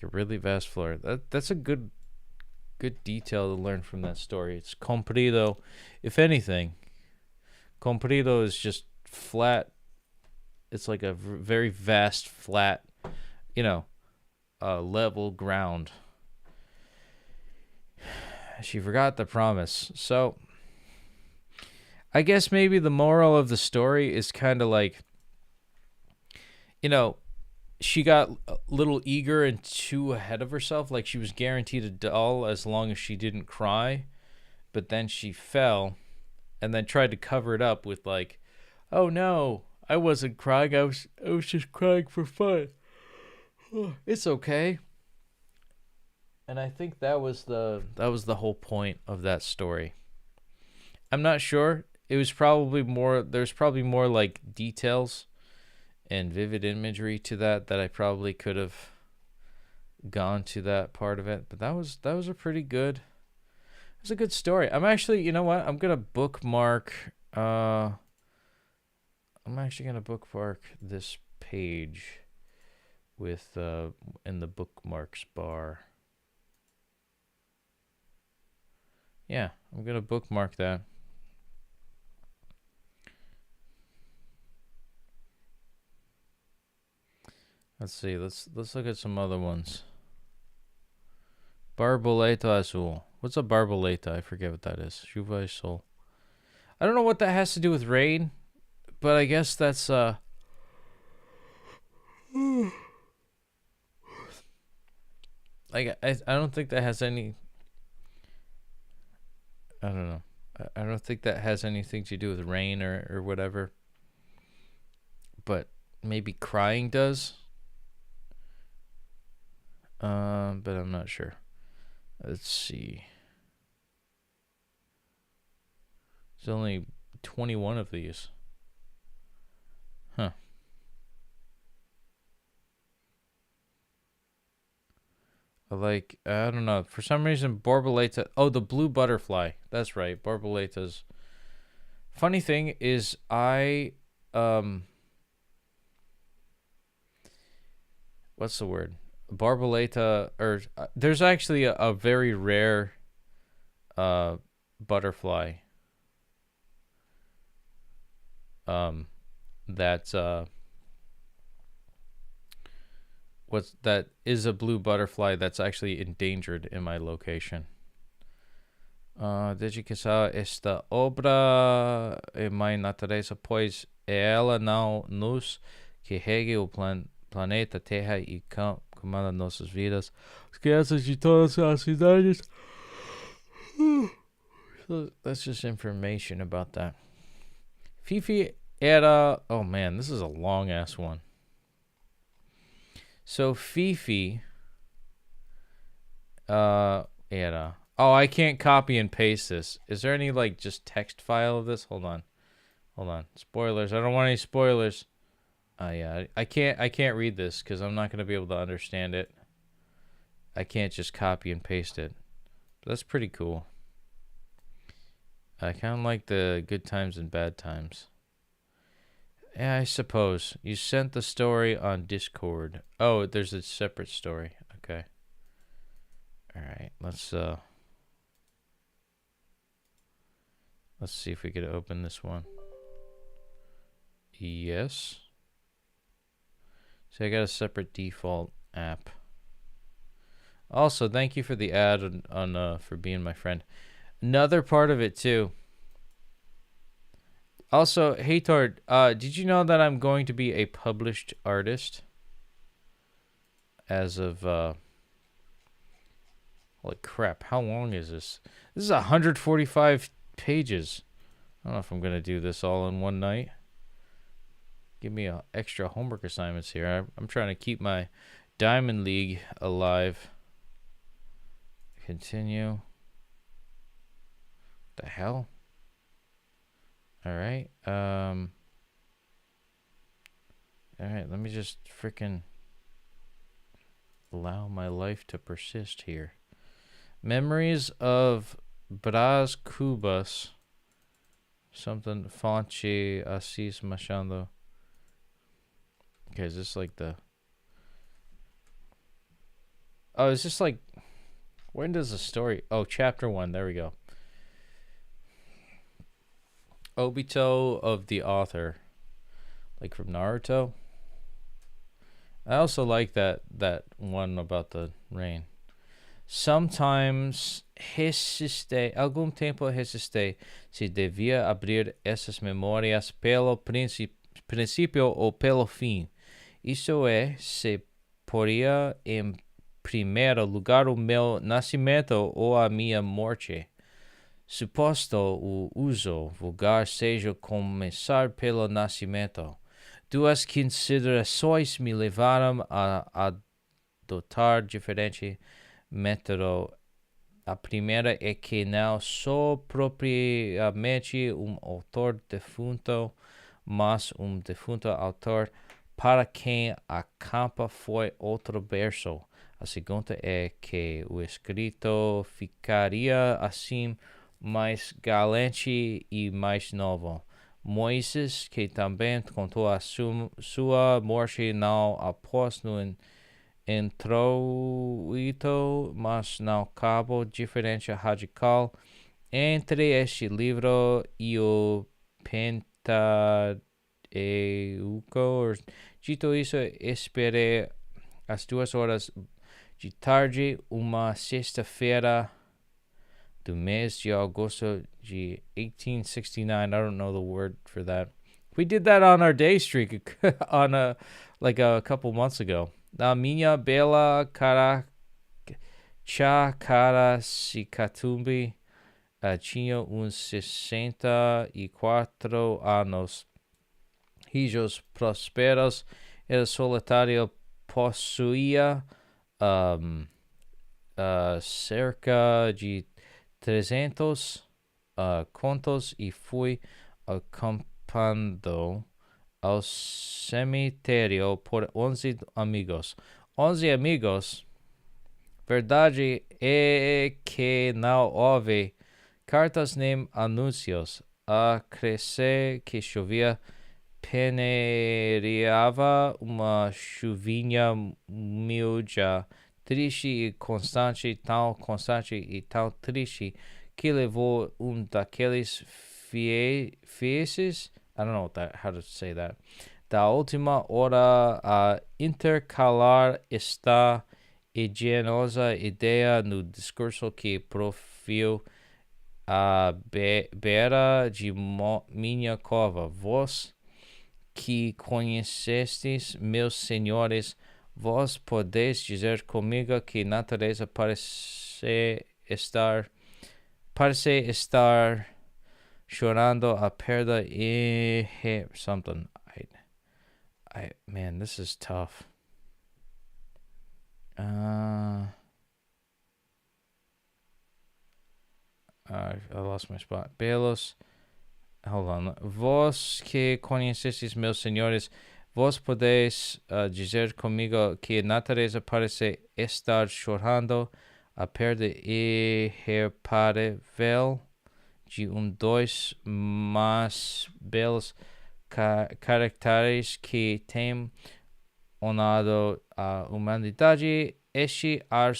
a really vast floor. That's a good detail to learn from that story. It's comprido. If anything, comprido is just flat. It's like a very vast, flat, level ground. She forgot the promise. So, I guess maybe the moral of the story is kind of like, she got a little eager and too ahead of herself. Like she was guaranteed a doll as long as she didn't cry. But then she fell and then tried to cover it up with like, oh no, I wasn't crying. I was just crying for fun. It's okay. And I think that was the whole point of that story. I'm not sure. It was probably more, there's probably more like details and vivid imagery to that I probably could have gone to that part of it. But that was a pretty good, it was a good story. I'm actually, you know what? I'm going to bookmark, this page with, in the bookmarks bar. Yeah, I'm going to bookmark that. Let's see. Let's look at some other ones. Barboleta azul. What's a barboleta? I forget what that is. Chuva e sol. I don't know what that has to do with rain, but I guess that's like I don't think that has any. I don't know. I don't think that has anything to do with rain or whatever. But maybe crying does. But I'm not sure. Let's see. There's only 21 of these. Huh. I don't know. For some reason, Borboleta. Oh, the blue butterfly. That's right. Borboletas. Funny thing is, what's the word? Barboleta, or there's actually a very rare butterfly that is a blue butterfly that's actually endangered in my location. Desde que esta obra é mãe natureza, pois ela não nos que rege o planeta Terra e comanda nossas vidas. As crianças de todas as cidades. So that's just information about that. Fifi era. Oh man, this is a long ass one. So Fifi era. Oh, I can't copy and paste this. Is there any like just text file of this? Hold on. Spoilers. I don't want any spoilers. Yeah, I can't read this because I'm not going to be able to understand it. I can't just copy and paste it. But that's pretty cool. I kind of like the good times and bad times. Yeah, I suppose. You sent the story on Discord. Oh, there's a separate story. Okay. All right, let's see if we could open this one. Yes. So I got a separate default app. Also, thank you for the ad on for being my friend. Another part of it too. Also, hey Tord, did you know that I'm going to be a published artist? As of holy crap, how long is this? This is 145 pages. I don't know if I'm gonna do this all in one night. Give me extra homework assignments here. I'm trying to keep my Diamond League alive. Continue. The hell? All right. All right, let me just freaking allow my life to persist here. Memories of Brás Cubas. Something Fonte Assis Machado. Okay, is this like the... Oh, is this like... When does the story... Oh, chapter 1. There we go. Obito of the author. Like from Naruto. I also like that one about the rain. Sometimes resiste, algum tempo resiste, se devia abrir essas memórias pelo princípio ou pelo fim. Isso é, se poria em primeiro lugar o meu nascimento ou a minha morte. Suposto o uso vulgar seja começar pelo nascimento. Duas considerações me levaram a adotar diferente método. A primeira é que não sou propriamente autor defunto, mas defunto autor para quem a capa foi outro berço. A segunda é que o escrito ficaria assim mais galante e mais novo. Moisés, que também contou a sua morte não após no introito, mas não cabo diferença radical entre este livro e o Pentateuco. Dito isso, esperei às 2 horas de tarde, uma sexta-feira do mês de agosto de 1869. I don't know the word for that. We did that on our day streak on a couple months ago. Na minha bela Caracicatumbi tinha uns 64 anos. Rijos prósperos, era solitário, possuía cerca de 300 contos e fui acompanhado ao cemitério por 11 amigos. 11 amigos? Verdade é que não houve cartas nem anúncios. A crescer que chovia, peneireava uma chuvinha miúda, triste e constante, tão constante e tão triste, que levou daqueles fieses, I don't know how to say that, da última hora a intercalar esta engenhosa ideia no discurso que proferiu à beira de minha cova. Vós que conhecestes, meus senhores, vós podeis dizer comigo que natureza parece estar chorando a perda e something. Man, this is tough. I lost my spot. Belos. Hold on. Vós que conhecestes, meus senhores, vós podeis dizer comigo que natureza parece estar chorando a perda irreparável de dos mais belos caracteres que tem honrado a humanidade. Este ar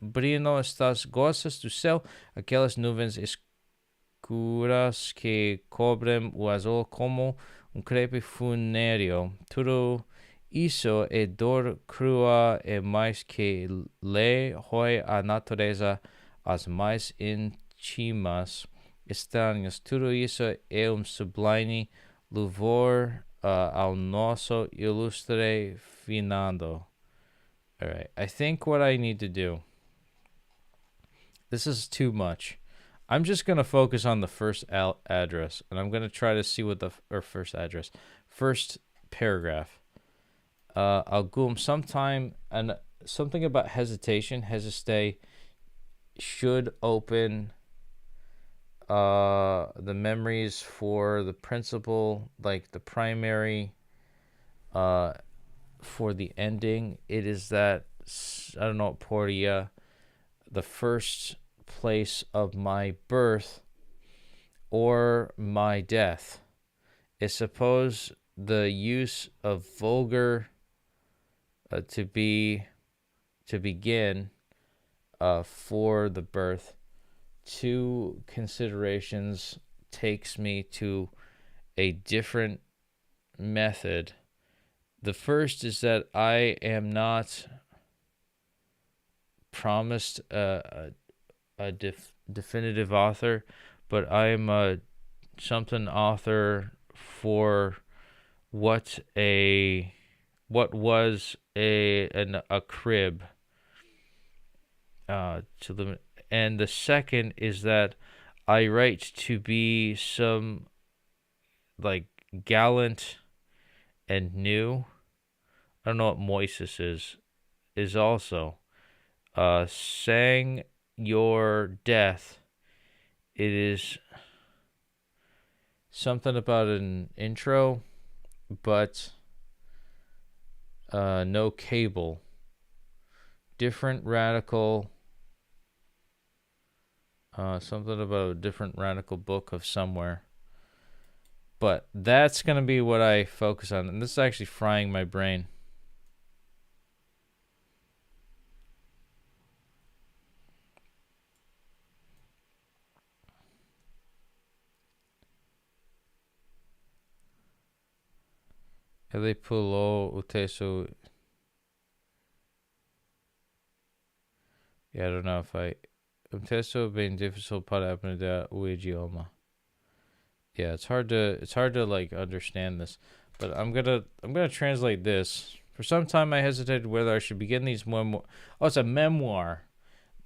brilham estas gotas do céu, aquelas nuvens escuras que cobrem o azul como crepe funéreo. Tudo isso é dor crua e mais que lhe rói a natureza as mais íntimas estranhas. Tudo isso é sublime louvor ao nosso ilustre finado. All right, I think what I need to do, this is too much. I'm just going to focus on the first address, and I'm going to try to see what first paragraph. Algum, sometime, and something about hesitation, hesitate, should open the memories for the principal, like the primary, for the ending. It is that, I don't know, Portia, the first place of my birth or my death. I suppose the use of vulgar to begin for the birth. Two considerations takes me to a different method. The first is that I am not promised a definitive author, but I am a something author for what was a crib. And the second is that I write to be some like gallant and new. I don't know what moises is also. Sang your death. It is something about an intro, but no cable. Different radical. Something about a different radical book of somewhere. But that's going to be what I focus on. And this is actually frying my brain. Ele pulou o texto. Yeah, I don't know if I... O texto bem difícil para aprender o idioma. Yeah, it's hard to like understand this. But I'm gonna translate this. For some time I hesitated whether I should begin these memoir. Oh, it's a memoir.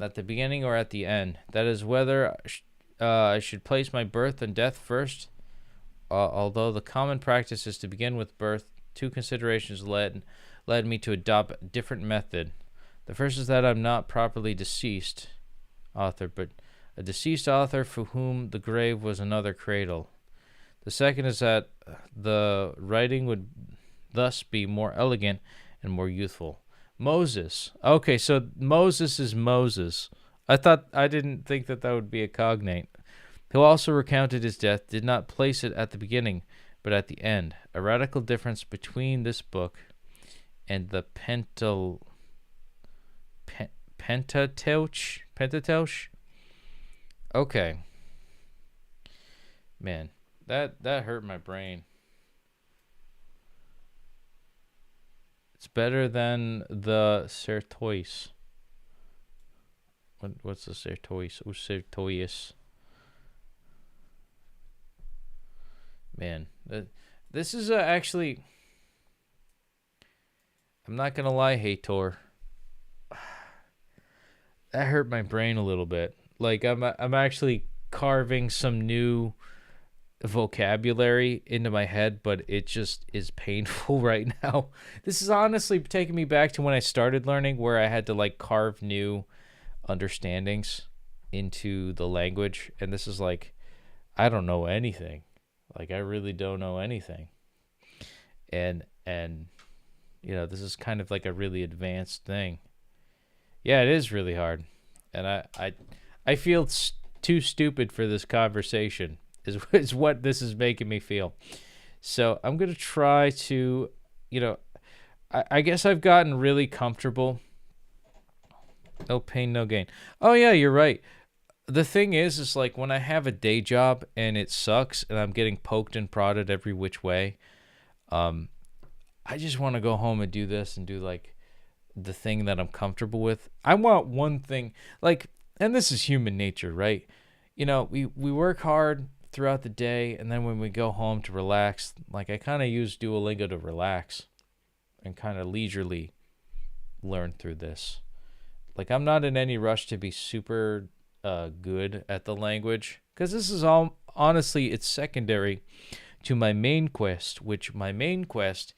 At the beginning or at the end. That is whether I should place my birth and death first. Although the common practice is to begin with birth, two considerations led me to adopt a different method. The first is that I'm not properly deceased author, but a deceased author for whom the grave was another cradle. The second is that the writing would thus be more elegant and more youthful. Moses. Okay, so Moses is Moses. I didn't think that would be a cognate. Who also recounted his death, did not place it at the beginning, but at the end. A radical difference between this book and the Pentateuch? Okay. Man, that hurt my brain. It's better than the Sertois. What's the Sertois? O Sertoius. Man, this is actually... I'm not gonna lie, Hator. That hurt my brain a little bit. Like I'm actually carving some new vocabulary into my head, but it just is painful right now. This is honestly taking me back to when I started learning, where I had to like carve new understandings into the language, and this is like, I don't know anything. Like, I really don't know anything. And you know, this is kind of like a really advanced thing. Yeah, it is really hard. And I feel too stupid for this conversation is what this is making me feel. So I'm going to try to, you know, I guess I've gotten really comfortable No pain, no gain. Oh yeah, you're right. The thing is like when I have a day job and it sucks and I'm getting poked and prodded every which way, I just want to go home and do this and do like the thing that I'm comfortable with. I want one thing, like, and this is human nature, right? You know, we work hard throughout the day, and then when we go home to relax, like I kind of use Duolingo to relax and kind of leisurely learn through this. Like I'm not in any rush to be super good at the language, because this is all, honestly, it's secondary to my main quest, which my main quest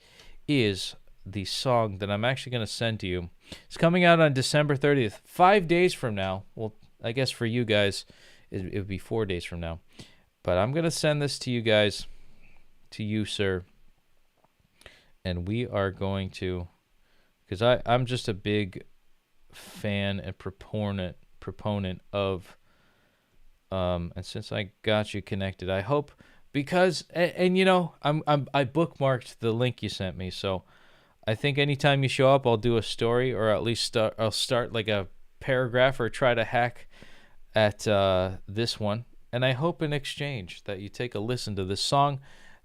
is the song that I'm actually going to send to you. It's coming out on December 30th, 5 days from now. Well, I guess for you guys, it would be 4 days from now. But I'm going to send this to you guys, to you, sir. And we are going to, because I'm just a big fan and proponent of, and since I got you connected, I hope, because, and you know, I bookmarked the link you sent me, so I think anytime you show up, I'll do a story, or at least I'll start like a paragraph or try to hack at this one. And I hope in exchange that you take a listen to this song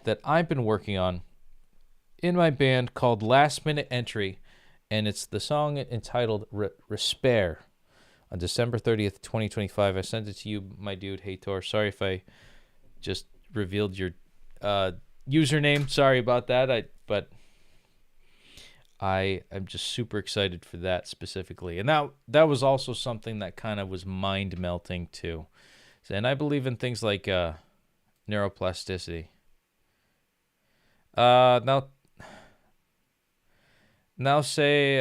that I've been working on in my band called Last Minute Entry. And it's the song entitled Resper on December 30th, 2025. I sent it to you, my dude, Heitor. Sorry if I just revealed your username. Sorry about that. But I am just super excited for that specifically. And that was also something that kind of was mind melting too. And I believe in things like neuroplasticity. Now say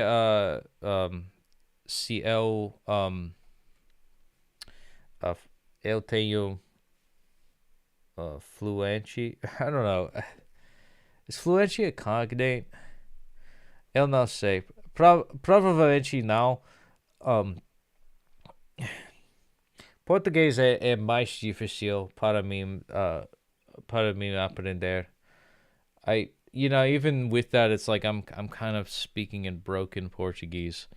si eu eu tenho fluente. I don't know. Is fluente a cognate? Eu não sei. Provavelmente não. Português é mais difícil para mim aprender. You know, even with that, it's like I'm kind of speaking in broken Portuguese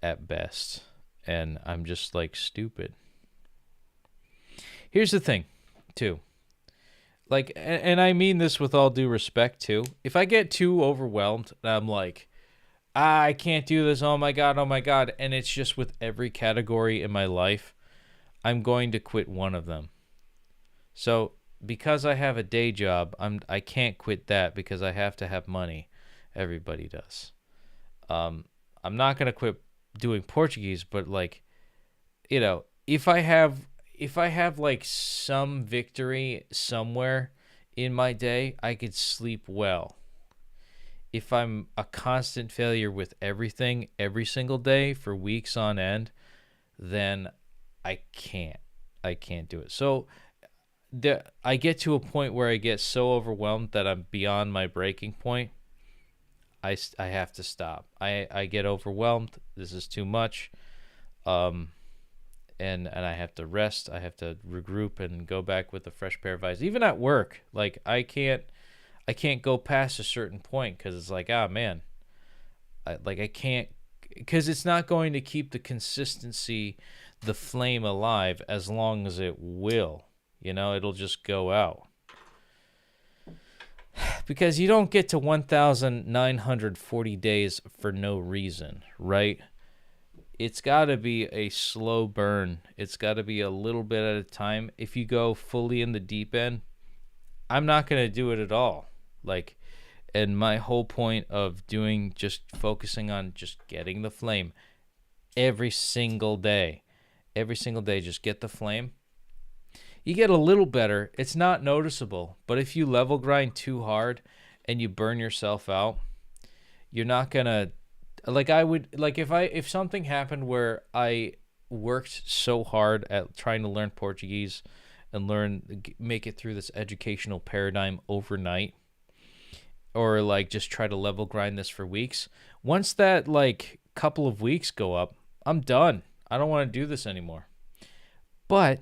at best, and I'm just like stupid. Here's the thing, too. Like, and I mean this with all due respect, too. If I get too overwhelmed, and I'm like, I can't do this, oh my God, and it's just with every category in my life, I'm going to quit one of them. So, because I have a day job, I can't quit that because I have to have money. Everybody does. I'm not going to quit doing Portuguese, but like, you know, if I have like some victory somewhere in my day, I could sleep well. If I'm a constant failure with everything every single day for weeks on end, then I can't do it. So I get to a point where I get so overwhelmed that I'm beyond my breaking point. I have to stop. I get overwhelmed. This is too much. And I have to rest. I have to regroup and go back with a fresh pair of eyes. Even at work, like I can't go past a certain point because it's like, man, I can't, because it's not going to keep the consistency, the flame alive as long as it will. You know, it'll just go out. Because you don't get to 1,940 days for no reason, right? It's got to be a slow burn. It's got to be a little bit at a time. If you go fully in the deep end, I'm not going to do it at all. Like, and my whole point of just focusing on just getting the flame every single day, just get the flame. You get a little better. It's not noticeable, but if you level grind too hard and you burn yourself out, you're not going to, like I would, like if something happened where I worked so hard at trying to learn Portuguese and make it through this educational paradigm overnight, or like just try to level grind this for weeks, once that like couple of weeks go up, I'm done. I don't want to do this anymore. But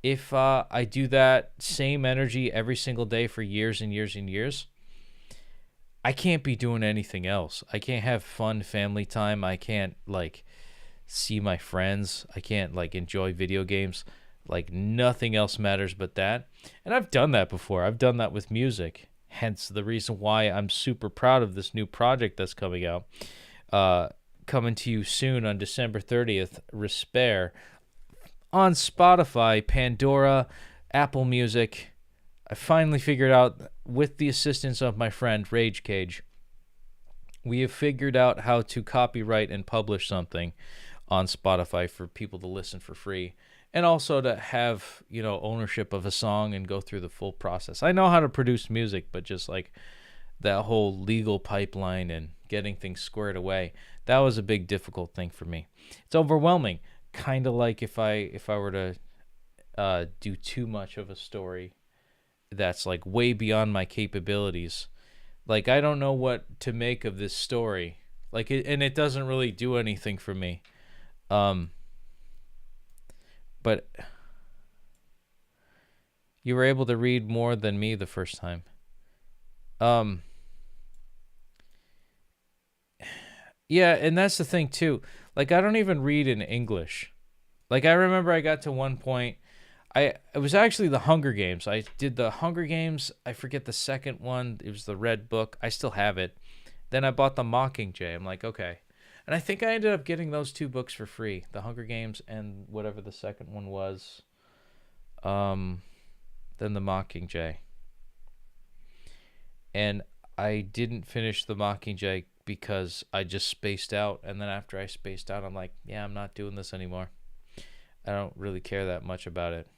if I do that same energy every single day for years and years and years, I can't be doing anything else. I can't have fun family time. I can't like see my friends. I can't like enjoy video games. Like nothing else matters but that. And I've done that before. I've done that with music. Hence the reason why I'm super proud of this new project that's coming out. Coming to you soon on December 30th, Respair, on Spotify, Pandora, Apple Music. I finally figured out, with the assistance of my friend Rage Cage, we have figured out how to copyright and publish something on Spotify for people to listen for free, and also to have, you know, ownership of a song and go through the full process. I know how to produce music, but just like that whole legal pipeline and getting things squared away, that was a big difficult thing for me. It's overwhelming, kind of like if I were to do too much of a story that's like way beyond my capabilities. Like I don't know what to make of this story. Like and it doesn't really do anything for me. But you were able to read more than me the first time. Yeah, and that's the thing too. Like I don't even read in English. Like I remember I got to one point, it was actually the Hunger Games. I did the Hunger Games. I forget the second one. It was the Red Book. I still have it. Then I bought the Mockingjay. I'm like, okay. And I think I ended up getting those two books for free. The Hunger Games and whatever the second one was. Then the Mockingjay. And I didn't finish the Mockingjay because I just spaced out. And then after I spaced out, I'm like, yeah, I'm not doing this anymore. I don't really care that much about it.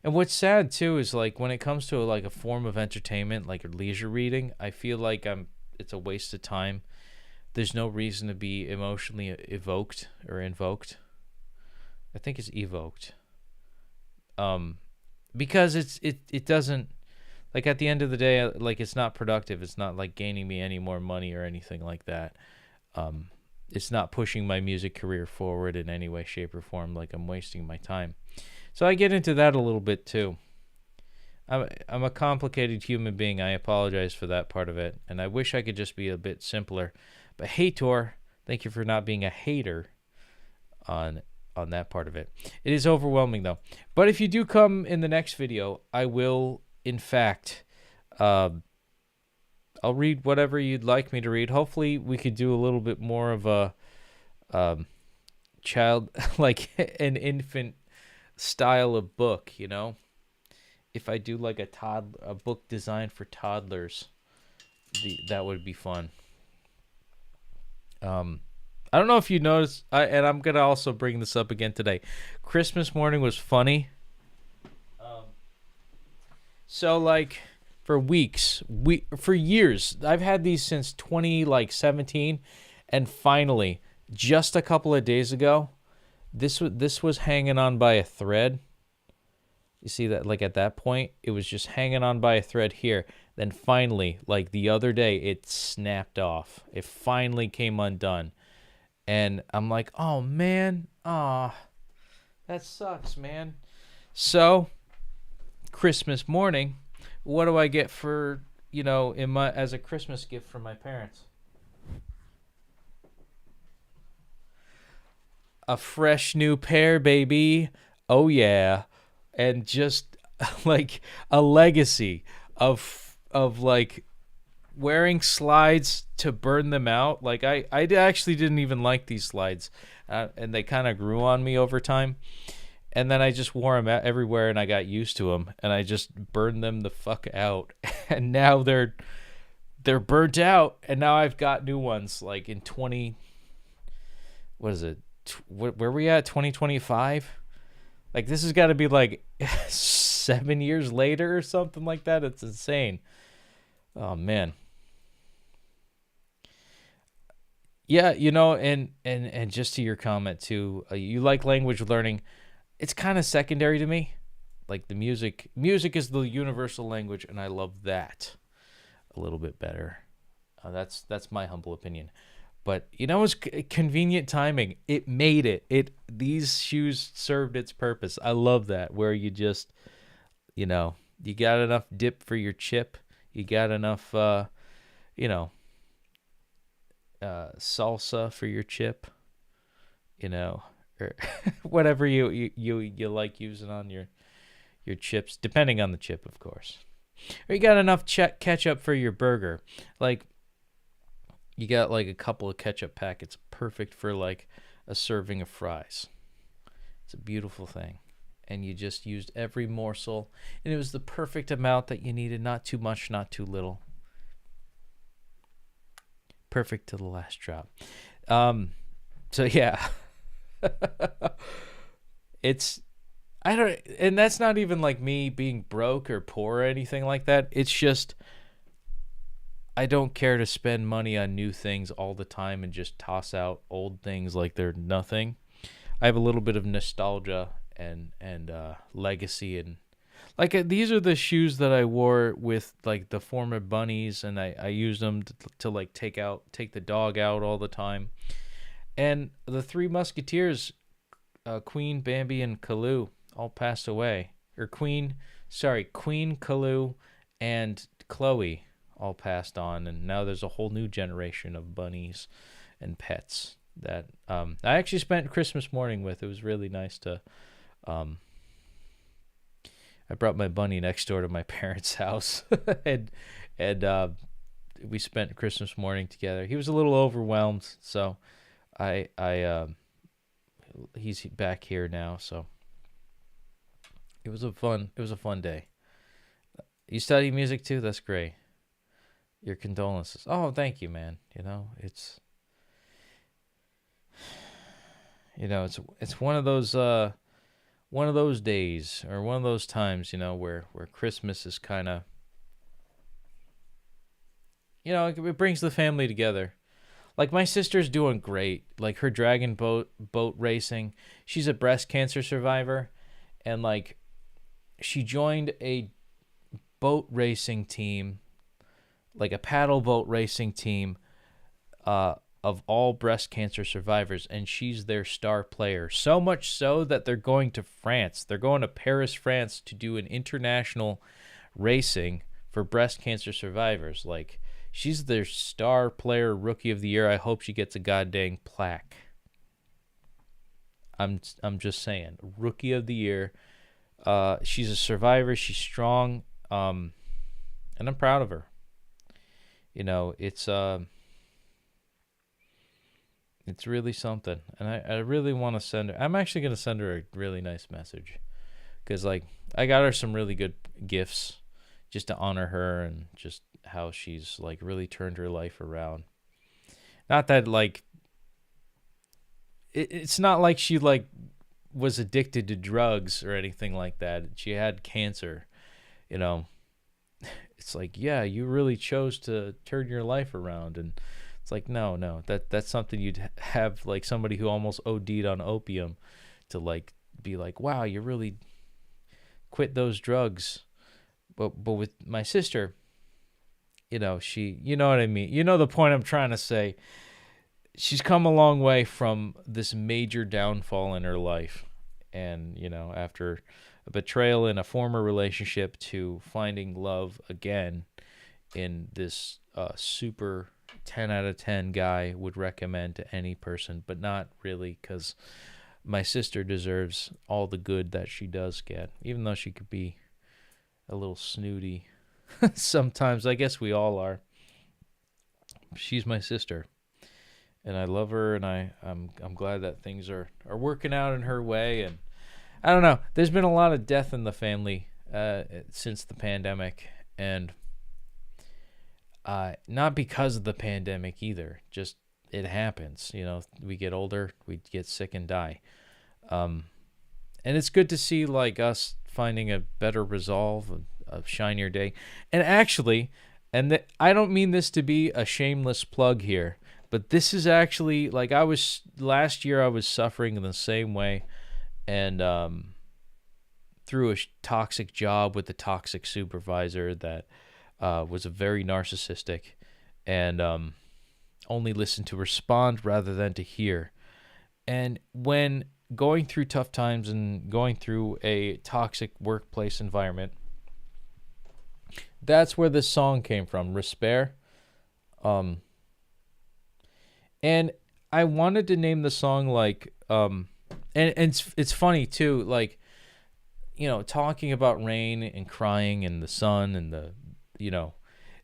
And what's sad too is like when it comes to like a form of entertainment, like leisure reading, I feel like it's a waste of time. There's no reason to be emotionally evoked or invoked. I think it's evoked. Because it doesn't, like at the end of the day, like it's not productive. It's not like gaining me any more money or anything like that. It's not pushing my music career forward in any way, shape, or form. Like I'm wasting my time. So I get into that a little bit too. I'm a complicated human being. I apologize for that part of it. And I wish I could just be a bit simpler. But Hator, thank you for not being a hater on that part of it. It is overwhelming though. But if you do come in the next video, I will, in fact, I'll read whatever you'd like me to read. Hopefully we could do a little bit more of a child, like an infant style of book, you know? If I do like a book designed for toddlers, that would be fun. I don't know if you noticed, and I'm going to also bring this up again today. Christmas morning was funny. So like for weeks, for years, I've had these since 2017, and finally, just a couple of days ago, this was hanging on by a thread. You see that, like at that point, it was just hanging on by a thread here. Then finally, like the other day, it snapped off. It finally came undone. And I'm like, oh man, that sucks, man. So, Christmas morning, what do I get for, you know, as a Christmas gift from my parents? A fresh new pair, baby. Oh yeah. And just like a legacy of like wearing slides to burn them out. Like I actually didn't even like these slides, and they kind of grew on me over time. And then I just wore them everywhere, and I got used to them, and I just burned them the fuck out. And now they're burnt out, and now I've got new ones. Like in what is it? Where we at? 2025. Like this has got to be like 7 years later or something like that. It's insane. Oh man. Yeah, you know, and just to your comment too, you like language learning. It's kind of secondary to me. Like the music is the universal language, and I love that a little bit better. That's my humble opinion. But you know, it's convenient timing. It made it. These shoes served its purpose. I love that, where you just, you know, you got enough dip for your chip. You got enough salsa for your chip, or whatever you like using on your chips, depending on the chip, of course. Or you got enough ketchup for your burger. Like, you got like a couple of ketchup packets, perfect for like a serving of fries. It's a beautiful thing. And you just used every morsel, and it was the perfect amount that you needed, not too much, not too little. Perfect to the last drop. So yeah. And that's not even like me being broke or poor or anything like that. It's just, I don't care to spend money on new things all the time and just toss out old things like they're nothing. I have a little bit of nostalgia and legacy, and like these are the shoes that I wore with like the former bunnies, and I used them to like take the dog out all the time. And the Three Musketeers, Queen, Bambi, and Kaloo, all passed away. Or Queen, Kaloo, and Chloe all passed on, and now there's a whole new generation of bunnies and pets that I actually spent Christmas morning with. It was really nice to. I brought my bunny next door to my parents' house, and we spent Christmas morning together. He was a little overwhelmed, so he's back here now. So it was a fun day. You study music too? That's great. Your condolences. Oh, thank you, man. It's one of those days, or one of those times, where Christmas is kind of, it brings the family together. Like, my sister's doing great. Like, her dragon boat racing. She's a breast cancer survivor, and like, she joined a boat racing team, like a paddle boat racing team, of all breast cancer survivors, and she's their star player. So much so that they're going to France. They're going to Paris, France, to do an international racing for breast cancer survivors. Like, she's their star player, rookie of the year. I hope she gets a goddamn plaque. I'm just saying, rookie of the year. She's a survivor. She's strong, and I'm proud of her. It's really something, and I really want to send her. I'm actually going to send her a really nice message, because like, I got her some really good gifts just to honor her, and just how she's like really turned her life around. Not that like, it's not like she like was addicted to drugs or anything like that. She had cancer, It's like, yeah, you really chose to turn your life around, and it's like, no, that's something you'd have like somebody who almost OD'd on opium to like be like, wow, you really quit those drugs. But with my sister, she, you know what I mean? The point I'm trying to say. She's come a long way from this major downfall in her life. And, after a betrayal in a former relationship, to finding love again in this super 10 out of 10 guy would recommend to any person, but not really, because my sister deserves all the good that she does get, even though she could be a little snooty sometimes. I guess we all are. She's my sister, and I love her, and I'm glad that things are working out in her way. And I don't know, there's been a lot of death in the family since the pandemic, and not because of the pandemic either. Just, it happens. We get older, we get sick and die. And it's good to see like us finding a better resolve, a shinier day. And actually, I don't mean this to be a shameless plug here, but this is actually like, last year I was suffering in the same way, and through a toxic job with a toxic supervisor that was a very narcissistic, and only listened to respond rather than to hear. And when going through tough times and going through a toxic workplace environment, that's where this song came from, Respair. And I wanted to name the song like and it's funny too, like, you know, talking about rain and crying and the sun and the, you know,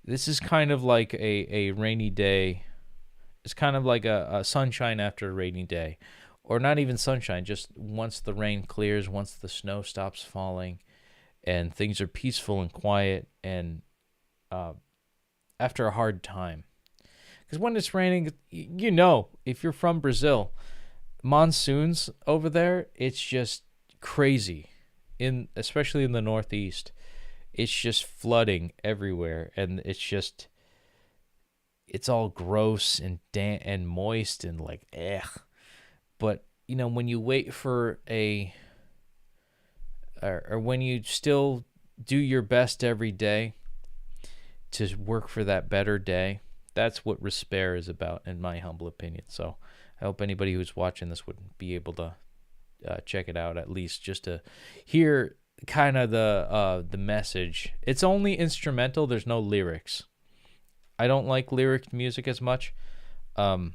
this is kind of like a rainy day. It's kind of like a sunshine after a rainy day, or not even sunshine, just once the rain clears, once the snow stops falling and things are peaceful and quiet, and after a hard time. Because when it's raining, you know, if you're from Brazil, monsoons over there, it's just crazy. Especially in the Northeast, it's just flooding everywhere, and it's all gross and damp and moist and like But you know, when you wait for or when you still do your best every day to work for that better day, that's what despair is about, in my humble opinion. So I hope anybody who's watching this would be able to check it out, at least just to hear kind of the message. It's only instrumental. There's no lyrics. I don't like lyric music as much. I'm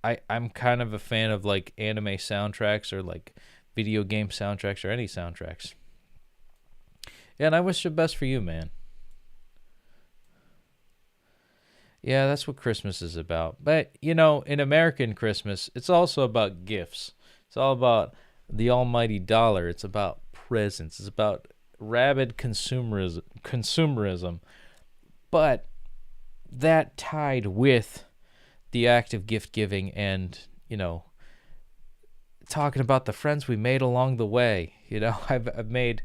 kind of a fan of like anime soundtracks or like video game soundtracks or any soundtracks. Yeah, and I wish the best for you, man. Yeah, that's what Christmas is about. But, you know, in American Christmas, it's also about gifts. It's all about the almighty dollar. It's about presents. It's about rabid consumerism. But that tied with the act of gift giving and, you know, talking about the friends we made along the way. You know, I've made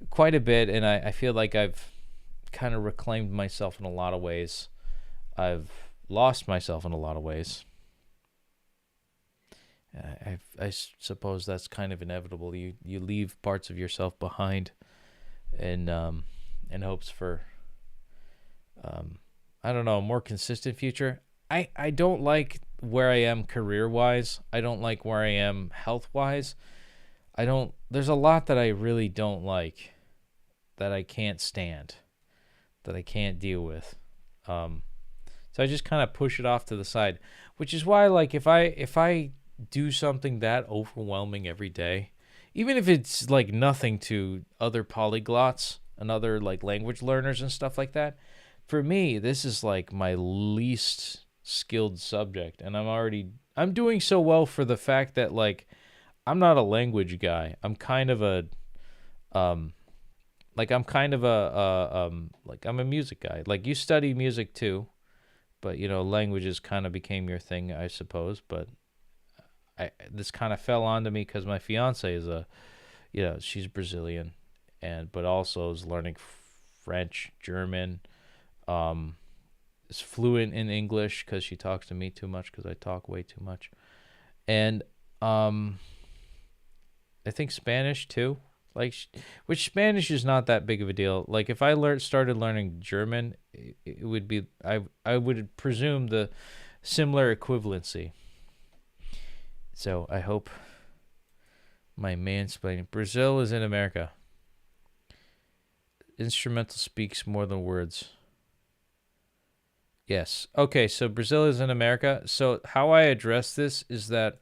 quite a bit, and I feel like I've kind of reclaimed myself in a lot of ways. I've lost myself in a lot of ways. I suppose that's kind of inevitable. You leave parts of yourself behind, in hopes for I don't know, a more consistent future. I don't like where I am career wise. I don't like where I am health wise. There's a lot that I really don't like, that I can't stand, that I can't deal with. So I just kind of push it off to the side, which is why, like, if I do something that overwhelming every day, even if it's like nothing to other polyglots and other like language learners and stuff like that, for me, this is like my least skilled subject, and I'm doing so well for the fact that, like, I'm not a language guy. I'm kind of a I'm a music guy. Like, you study music too, but, you know, languages kind of became your thing, I suppose. But this kind of fell onto me because my fiance is she's Brazilian, but also is learning French, German, is fluent in English because she talks to me too much because I talk way too much, and I think Spanish too. Like, which Spanish is not that big of a deal. Like, if I started learning German, it would be, I would presume, the similar equivalency. So I hope my mansplaining. Brazil is in America. Instrumental speaks more than words. Yes. Okay, so Brazil is in America. So how I address this is that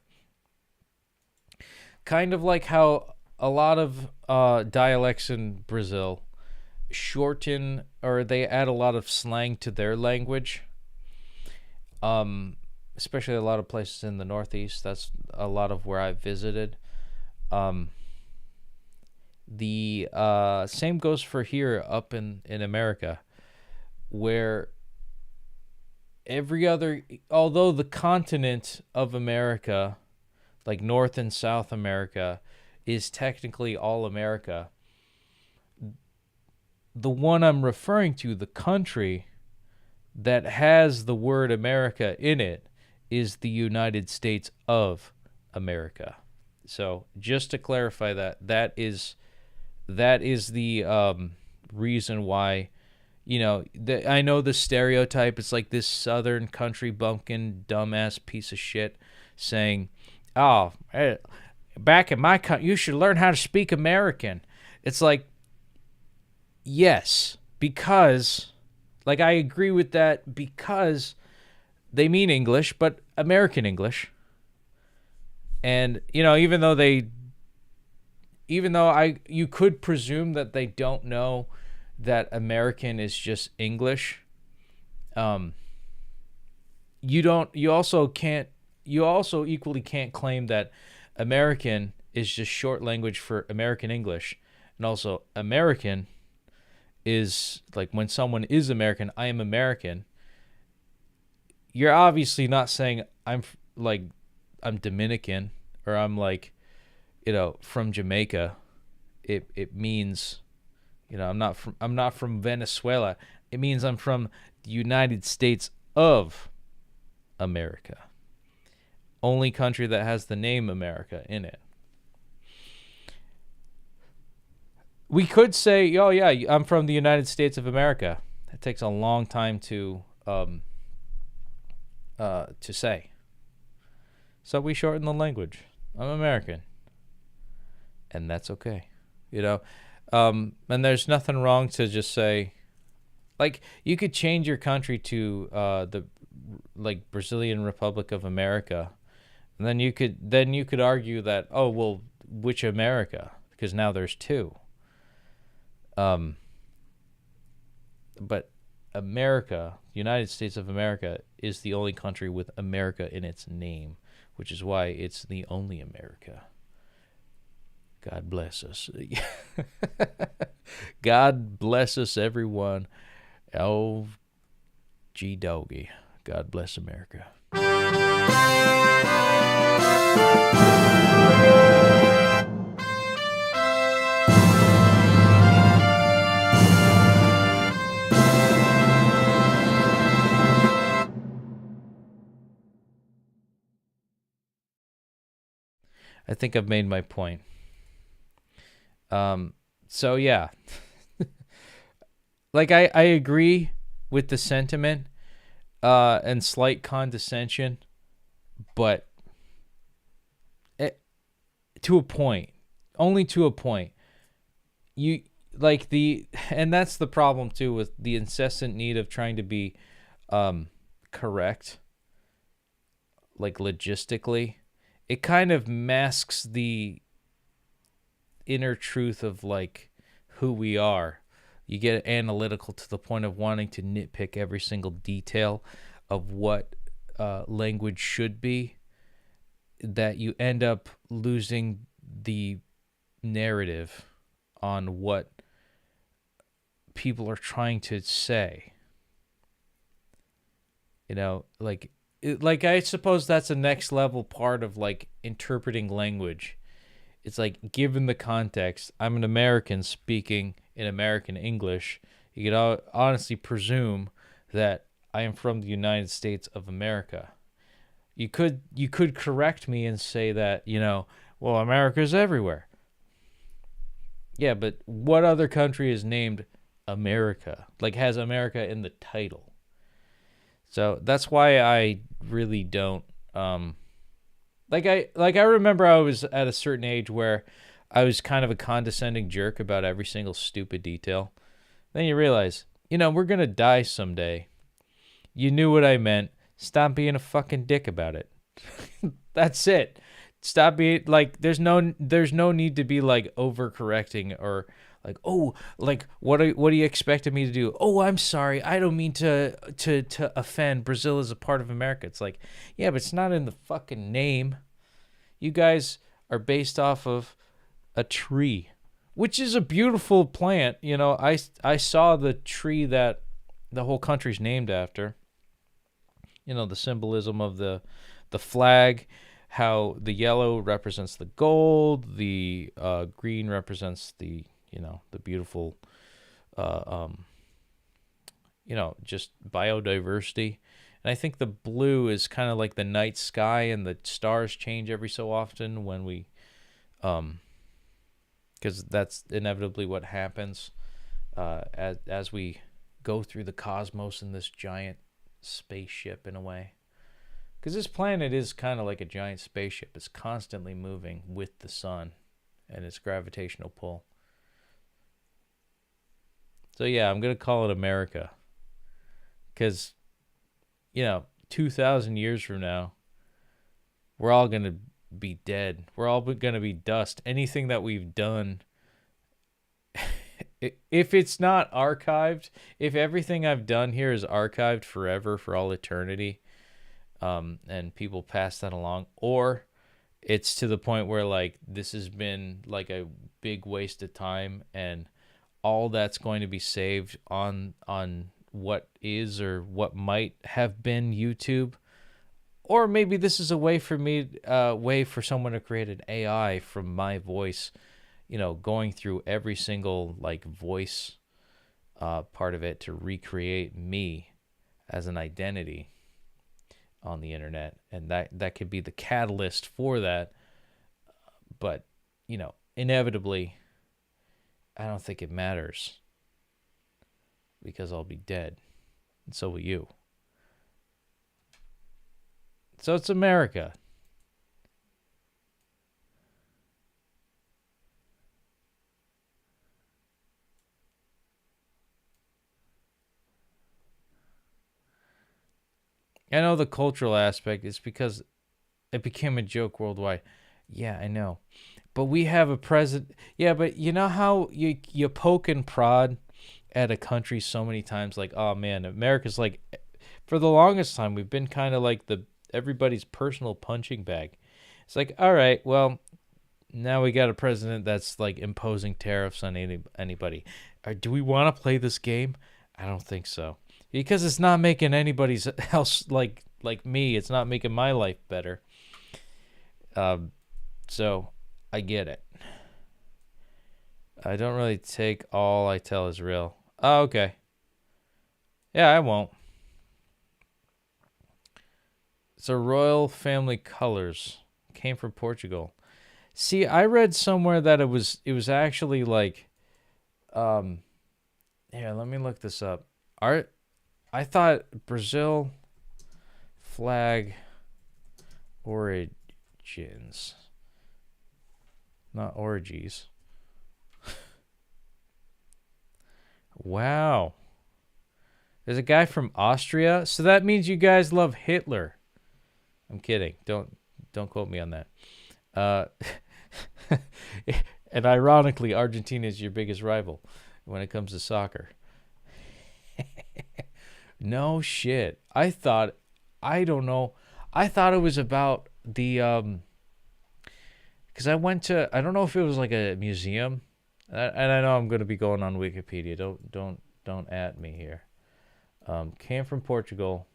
kind of like how a lot of dialects in Brazil shorten, or they add a lot of slang to their language. Especially a lot of places in the Northeast. That's a lot of where I've visited. The same goes for here up in America, where although the continent of America, like North and South America, is technically all America, the one I'm referring to, the country that has the word America in it, is the United States of America. So just to clarify that is the reason why, you know, I know the stereotype. It's like this Southern country bumpkin, dumbass piece of shit saying, "Oh, back in my country, you should learn how to speak American." It's like, yes, because Like, I agree with that because they mean English, but American English. And, you know, even though you could presume that they don't know that American is just English. You also equally can't claim that American is just short language for American English. And also American is like when someone is American, I am American. You're obviously not saying I'm Dominican or I'm like, you know, from Jamaica. It means, you know, I'm not from Venezuela. It means I'm from the United States of America. Only country that has the name America in it. We could say, oh yeah, I'm from the United States of America. That takes a long time to say. So we shorten the language. I'm American. And that's okay. You know? And there's nothing wrong to just say, like, you could change your country to the like Brazilian Republic of America. And then you could argue that, oh, well, which America? Because now there's two. But America, United States of America, is the only country with America in its name, which is why it's the only America. God bless us. God bless us, everyone. Oh, gee doggy. God bless America. I think I've made my point. So yeah, like I agree with the sentiment, and slight condescension, but to a point, only to a point. And that's the problem too with the incessant need of trying to be, correct, like logistically. It kind of masks the inner truth of like who we are. You get analytical to the point of wanting to nitpick every single detail of what language should be, that you end up losing the narrative on what people are trying to say. You know, like I suppose that's a next level part of like interpreting language. It's like, given the context, I'm an American speaking in American English. You could honestly presume that I am from the United States of America. You could correct me and say that, you know, well, America's everywhere. Yeah, but what other country is named America? Like, has America in the title? So that's why I really don't, I remember I was at a certain age where I was kind of a condescending jerk about every single stupid detail. Then you realize, you know, we're going to die someday. You knew what I meant. Stop being a fucking dick about it. That's it. Stop being like, there's no need to be like overcorrecting or like, oh, like what do you expect of me to do? Oh, I'm sorry. I don't mean to offend. Brazil is a part of America. It's like, yeah, but it's not in the fucking name. You guys are based off of a tree, which is a beautiful plant. You know, I saw the tree that the whole country's named after. You know, the symbolism of the flag, how the yellow represents the gold, the green represents the, you know, the beautiful, you know, just biodiversity. And I think the blue is kind of like the night sky, and the stars change every so often when we, because that's inevitably what happens as we go through the cosmos in this giant spaceship in a way. Because this planet is kind of like a giant spaceship. It's constantly moving with the sun and its gravitational pull. So yeah, I'm going to call it America. Because, 2,000 years from now, we're all going to be dead. We're all going to be dust. Anything that we've done, if it's not archived, if everything I've done here is archived forever for all eternity, and people pass that along, or it's to the point where like this has been like a big waste of time and all that's going to be saved on what is or what might have been YouTube. Or maybe this is a way for me, way for someone to create an AI from my voice, going through every single like voice part of it to recreate me as an identity on the internet. And that could be the catalyst for that. But, inevitably, I don't think it matters because I'll be dead. And so will you. So it's America. I know the cultural aspect is because it became a joke worldwide. Yeah, I know. But we have a president. Yeah, but you know how you poke and prod at a country so many times, like, oh man, America's like, for the longest time, we've been kind of like everybody's personal punching bag. It's like, all right, well, now we got a president that's like imposing tariffs on anybody. Do we want to play this game? I don't think so, because it's not making anybody's else like me. It's not making my life better. So I get it. I don't really take all I tell as real. Oh, okay. Yeah, I won't. So royal family colors came from Portugal. See, I read somewhere that it was actually like, here, let me look this up. I thought Brazil flag origins, not orgies. Wow. There's a guy from Austria, so that means you guys love Hitler. I'm kidding. Don't quote me on that. And ironically, Argentina is your biggest rival when it comes to soccer. No shit. I don't know. I thought it was about the because I don't know if it was like a museum, and I know I'm going to be going on Wikipedia. Don't at me here. Came from Portugal.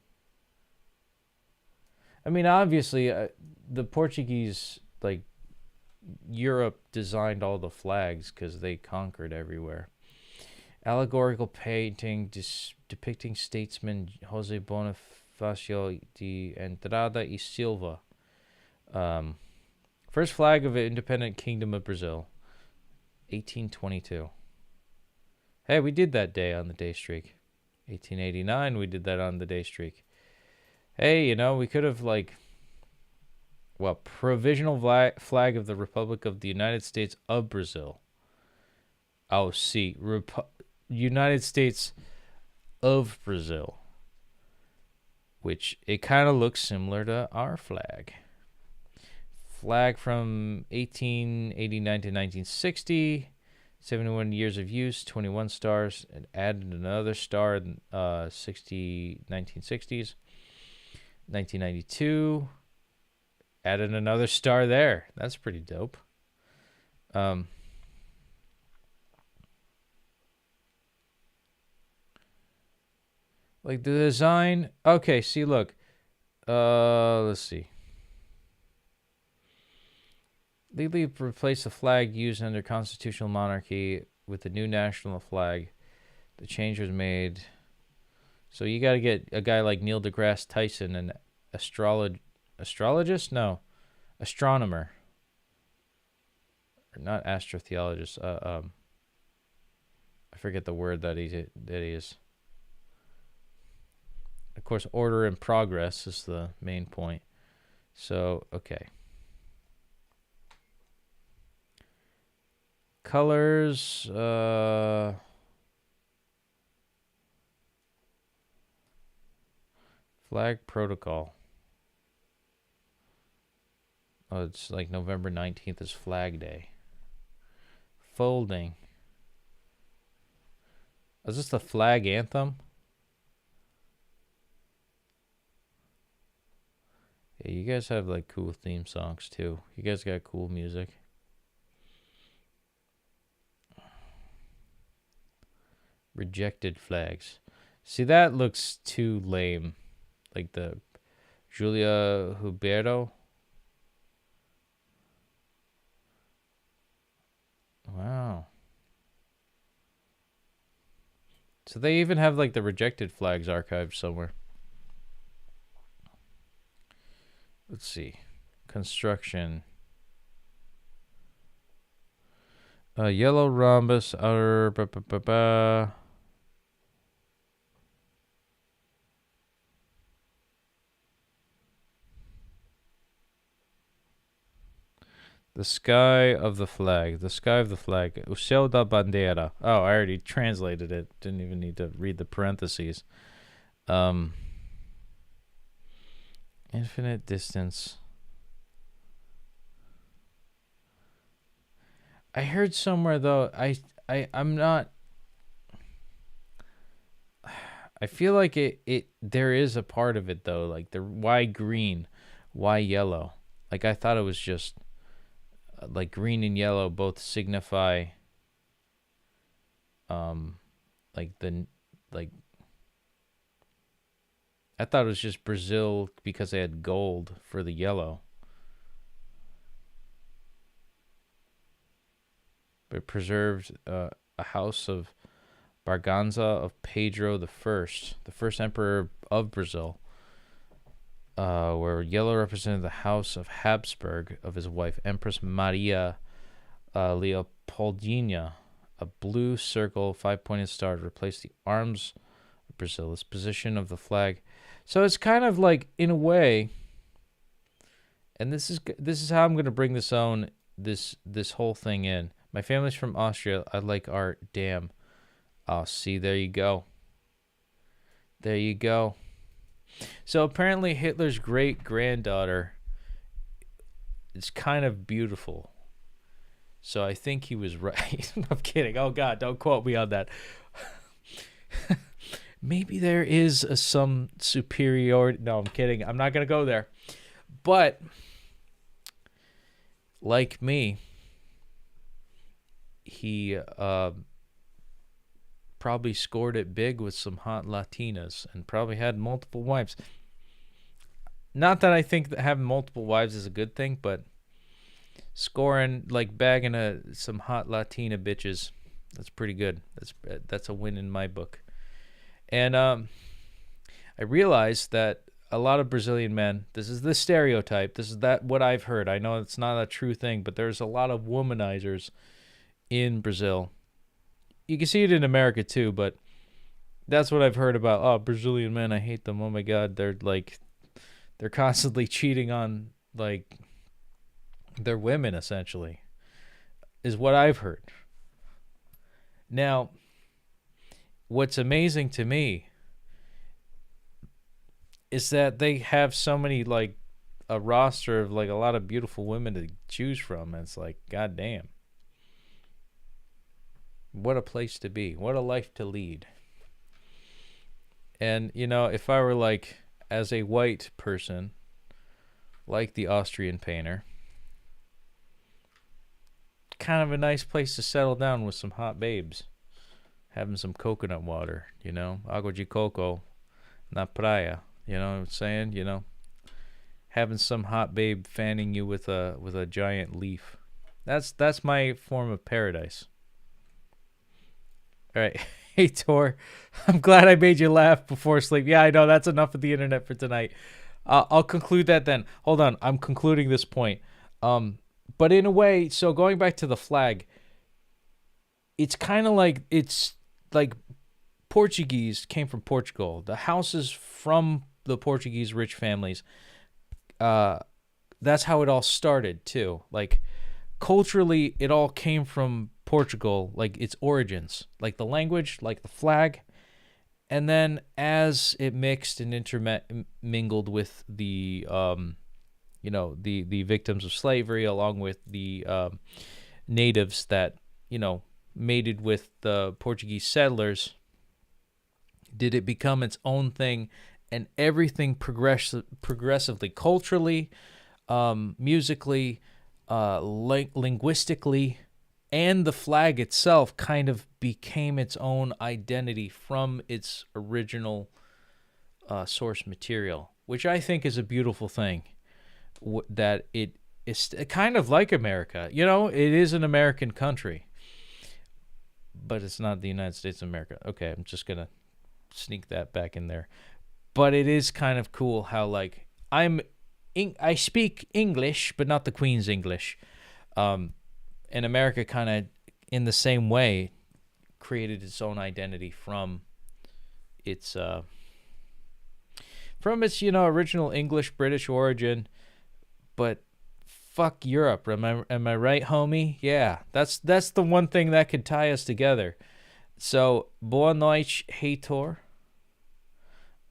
I mean, obviously, the Portuguese, like, Europe designed all the flags because they conquered everywhere. Allegorical painting depicting statesman José Bonifácio de Andrada e Silva. First flag of an independent kingdom of Brazil, 1822. Hey, we did that day on the day streak. 1889, we did that on the day streak. Hey, we could have, provisional flag of the Republic of the United States of Brazil. Oh, see, United States of Brazil, which it kind of looks similar to our flag. Flag from 1889 to 1960, 71 years of use, 21 stars, and added another star in 1960s. 1992, added another star there. That's pretty dope. Like the design. Okay, see, look. Let's see. Legally replace the flag used under constitutional monarchy with the new national flag. The change was made. So you got to get a guy like Neil deGrasse Tyson, an astrologist? No, astronomer. Or not astrotheologist. I forget the word that he is. Of course, order and progress is the main point. So, okay. Colors. Flag protocol. Oh, it's like November 19th is Flag Day. Folding. Is this the flag anthem? Yeah, you guys have like cool theme songs too. You guys got cool music. Rejected flags. See, that looks too lame. Like the Giulia Huberto. Wow. So they even have like the rejected flags archived somewhere. Let's see. Construction. Yellow rhombus, outer. The sky of the flag. The sky of the flag. O céu da bandeira. Oh, I already translated it. Didn't even need to read the parentheses. Infinite distance. I heard somewhere though. I'm not. I feel like it. There is a part of it though. Like the why green, why yellow. Like I thought it was just. Like green and yellow both signify like I thought it was just Brazil because they had gold for the yellow. But preserved a house of Barganza of Pedro the first emperor of Brazil. Where yellow represented the house of Habsburg of his wife Empress Maria Leopoldina. A blue circle, 5-pointed star to replace the arms of Brazil. This position of the flag. So it's kind of like, in a way, and this is how I'm going to bring this whole thing in. My family's from Austria. I like art. Damn. Oh, see, there you go. There you go. So apparently Hitler's great-granddaughter is kind of beautiful. So I think he was right. I'm kidding. Oh, God, don't quote me on that. Maybe there is some superiority. No, I'm kidding. I'm not going to go there. But, like me, he probably scored it big with some hot Latinas and probably had multiple wives. Not that I think that having multiple wives is a good thing, but scoring, like bagging some hot Latina bitches, that's pretty good. That's a win in my book. And I realized that a lot of Brazilian men, this is the stereotype, this is what I've heard. I know it's not a true thing, but there's a lot of womanizers in Brazil. You can see it in America too, but that's what I've heard about. Oh, Brazilian men, I hate them. Oh my God, they're constantly cheating on like their women, essentially, is what I've heard. Now, what's amazing to me is that they have so many, like, a roster of like a lot of beautiful women to choose from, and it's like, God damn. What a place to be. What a life to lead. And, you know, if I were like, as a white person, like the Austrian painter, kind of a nice place to settle down with some hot babes. Having some coconut water, you know, agua de coco, na praia, you know what I'm saying? You know, having some hot babe fanning you with a giant leaf. That's my form of paradise. All right. Hey, Tor. I'm glad I made you laugh before sleep. Yeah, I know. That's enough of the internet for tonight. I'll conclude that then. Hold on. I'm concluding this point. But in a way, so going back to the flag, it's kind of like, it's like Portuguese came from Portugal. The houses from the Portuguese rich families, that's how it all started too. Like culturally, it all came from Portugal, like its origins, like the language, like the flag, And then as it mixed and intermingled with the, the victims of slavery, along with the natives that, mated with the Portuguese settlers, did it become its own thing, and everything progressively, culturally, musically, linguistically, and the flag itself kind of became its own identity from its original source material, which I think is a beautiful thing. That it is kind of like America. It is an American country, but it's not the United States of America. Okay, I'm just going to sneak that back in there. But it is kind of cool how, like, I speak English, but not the Queen's English. And America kind of, in the same way, created its own identity from its original English British origin. But fuck Europe, am I right, homie? Yeah, that's the one thing that could tie us together. So, boa noite, Heitor.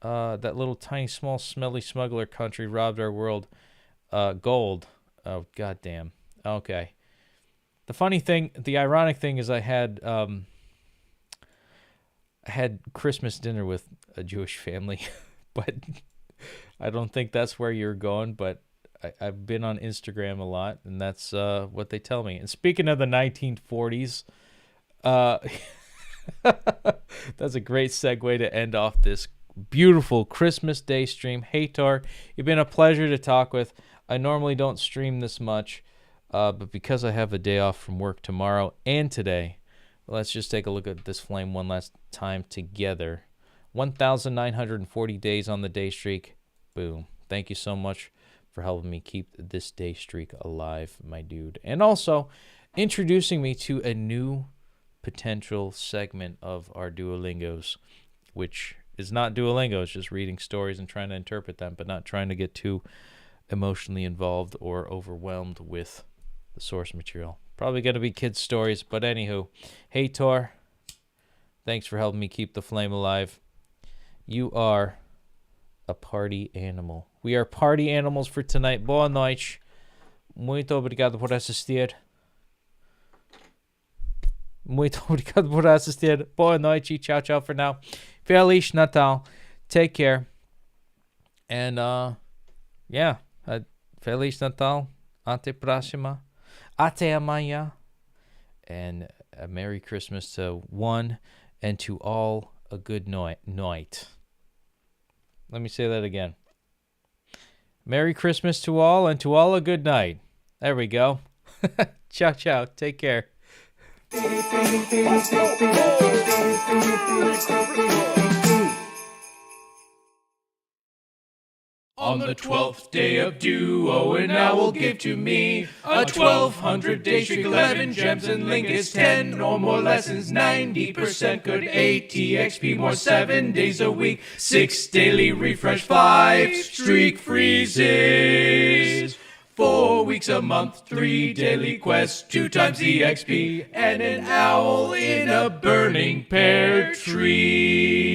That little tiny, small, smelly smuggler country robbed our world. Gold. Oh, goddamn. Okay. The ironic thing is I had Christmas dinner with a Jewish family, but I don't think that's where you're going, but I've been on Instagram a lot, and that's what they tell me. And speaking of the 1940s, that's a great segue to end off this beautiful Christmas Day stream. Hey, Tar, you've been a pleasure to talk with. I normally don't stream this much, but because I have a day off from work tomorrow and today, let's just take a look at this flame one last time together. 1,940 days on the day streak. Boom. Thank you so much for helping me keep this day streak alive, my dude. And also introducing me to a new potential segment of our Duolingos, which is not Duolingo. It's just reading stories and trying to interpret them, but not trying to get too emotionally involved or overwhelmed with the source material. Probably going to be kids' stories, but anywho. Hey, Tor. Thanks for helping me keep the flame alive. You are a party animal. We are party animals for tonight. Boa noite. Muito obrigado por assistir. Muito obrigado por assistir. Boa noite. Ciao, ciao for now. Feliz Natal. Take care. And, Feliz Natal. Ante próxima. Até amanhã. And a Merry Christmas to one and to all a good night. Let me say that again. Merry Christmas to all and to all a good night. There we go. Ciao, ciao. Take care. On the 12th day of Duo, an owl give to me a 1,200 day streak, 11 gems and lingots, 10 or more lessons, 90% good, 80 XP more, 7 days a week, 6 daily refresh, 5 streak freezes, 4 weeks a month, 3 daily quests, 2 times the XP, and an owl in a burning pear tree.